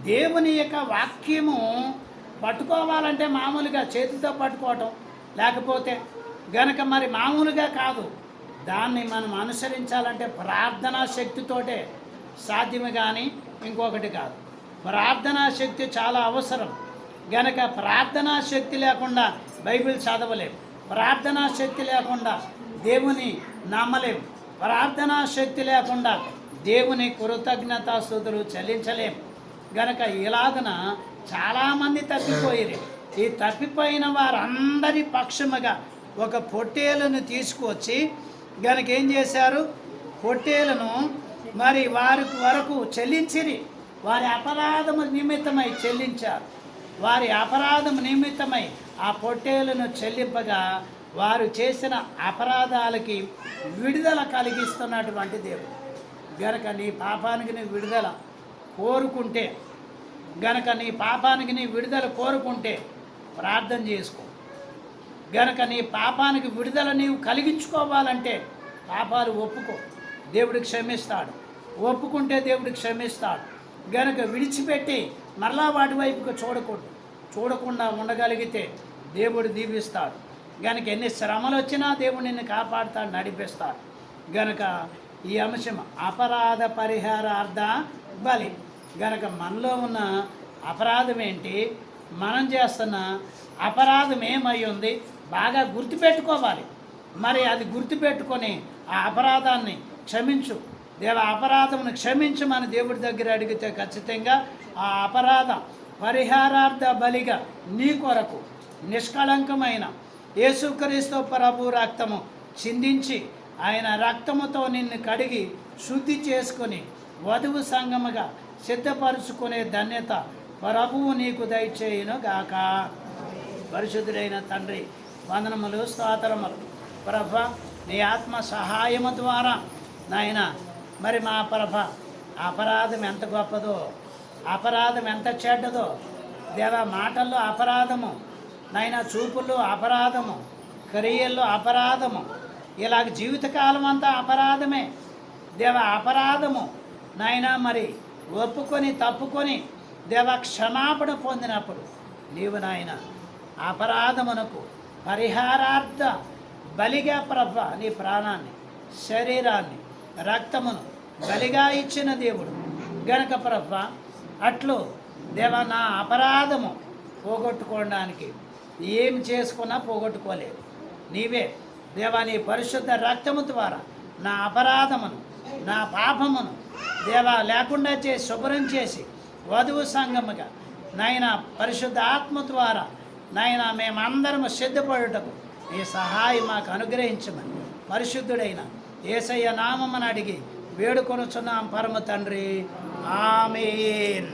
దేవుని యొక్క వాక్యము పట్టుకోవాలంటే మామూలుగా చేతితో పట్టుకోవటం లేకపోతే గనక మరి మామూలుగా కాదు. దాన్ని మనం అనుసరించాలంటే ప్రార్థనా శక్తితోటే సాధ్యమే కానీ ఇంకొకటి కాదు. ప్రార్థనా శక్తి చాలా అవసరం. గనక ప్రార్థనా శక్తి లేకుండా బైబిల్ చదవలేము. ప్రార్థనా శక్తి లేకుండా దేవుని నమ్మలేము. ప్రార్థనా శక్తి లేకుండా దేవుని కృతజ్ఞతాస్తుతులు చెల్లించలేము. గనక ఇలాగన చాలామంది తప్పిపోయారు. ఈ తప్పిపోయిన వారందరి పక్షముగా ఒక పొట్టేలును తీసుకువచ్చి గనక ఏం చేశారు? పొట్టేలను మరి వారి వరకు చెల్లించిరి. వారి అపరాధము నిమిత్తమై చెల్లించారు. వారి అపరాధము నిమిత్తమై ఆ పొట్టేలను చెల్లింపగా వారు చేసిన అపరాధాలకి విడుదల కలిగిస్తున్నటువంటి దేవుడు. గనక నీ పాపానికి నీ విడుదల కోరుకుంటే ప్రార్థన చేసుకో. గనక నీ పాపానికి విడుదల నీవు కలిగించుకోవాలంటే పాపాలు ఒప్పుకో, దేవుడికి క్షమిస్తాడు. ఒప్పుకుంటే దేవుడికి క్షమిస్తాడు. గనక విడిచిపెట్టి మరలా వాటి వైపుకు చూడకుండా ఉండగలిగితే దేవుడు దీవిస్తాడు. గనక ఎన్ని శ్రమలు వచ్చినా దేవుడు నిన్ను కాపాడుతాడు, నడిపిస్తాడు. గనక ఈ అంశం అపరాధ పరిహారార్థ బలి. గనక మనలో ఉన్న అపరాధం ఏంటి, మనం చేస్తున్న అపరాధం ఏమై ఉంది బాగా గుర్తుపెట్టుకోవాలి. మరి అది గుర్తుపెట్టుకొని ఆ అపరాధాన్ని క్షమించు, దేవ అపరాధమును క్షమించమని దేవుడి దగ్గర అడిగితే ఖచ్చితంగా ఆ అపరాధ పరిహారార్థ బలిగా నీ కొరకు నిష్కళంకమైన యేసుక్రీస్తు ప్రభు రక్తము చిందించి ఆయన రక్తముతో నిన్ను కడిగి శుద్ధి చేసుకొని వధువు సంగముగా సిద్ధపరుచుకునే ధన్యత ప్రభువు నీకు దయచేయును గాక. పరిశుద్ధుడైన తండ్రి వందనములు, స్తోత్రములు. ప్రభ నీ ఆత్మ సహాయము ద్వారా నాయన మరి మా ప్రభ అపరాధం ఎంత గొప్పదో, అపరాధం ఎంత చెడ్డదో దేవా. మాటల్లో అపరాధము నాయన, చూపుల్లో అపరాధము, క్రియల్లో అపరాధము, ఇలాగ జీవితకాలం అంతా అపరాధమే దేవా. అపరాధము నాయన మరి ఒప్పుకొని తప్పుకొని దేవ క్షమాపణ పొందినప్పుడు నీవు నాయన అపరాధమునకు పరిహారార్థ బలిగా ప్రభ నీ ప్రాణాన్ని, శరీరాన్ని, రక్తమును బలిగా ఇచ్చిన దేవుడు గనక ప్రభ అట్లు దేవ నా అపరాధము పోగొట్టుకోవడానికి ఏం చేసుకున్నా పోగొట్టుకోలేదు. నీవే దేవా నీ పరిశుద్ధ రక్తము ద్వారా నా అపరాధమును, నా పాపమును దేవా లేకుండా చేసి శుభ్రం చేసి వధువు సంగముగా నాయన పరిశుద్ధ ఆత్మ ద్వారా నాయన మేమందరము సిద్ధపడుటకు నీ సహాయం మాకు అనుగ్రహించమని పరిశుద్ధుడైన యేసయ్య నామమున అడిగి వేడుకొనుచున్నాం పరమ తండ్రి. ఆమేన్.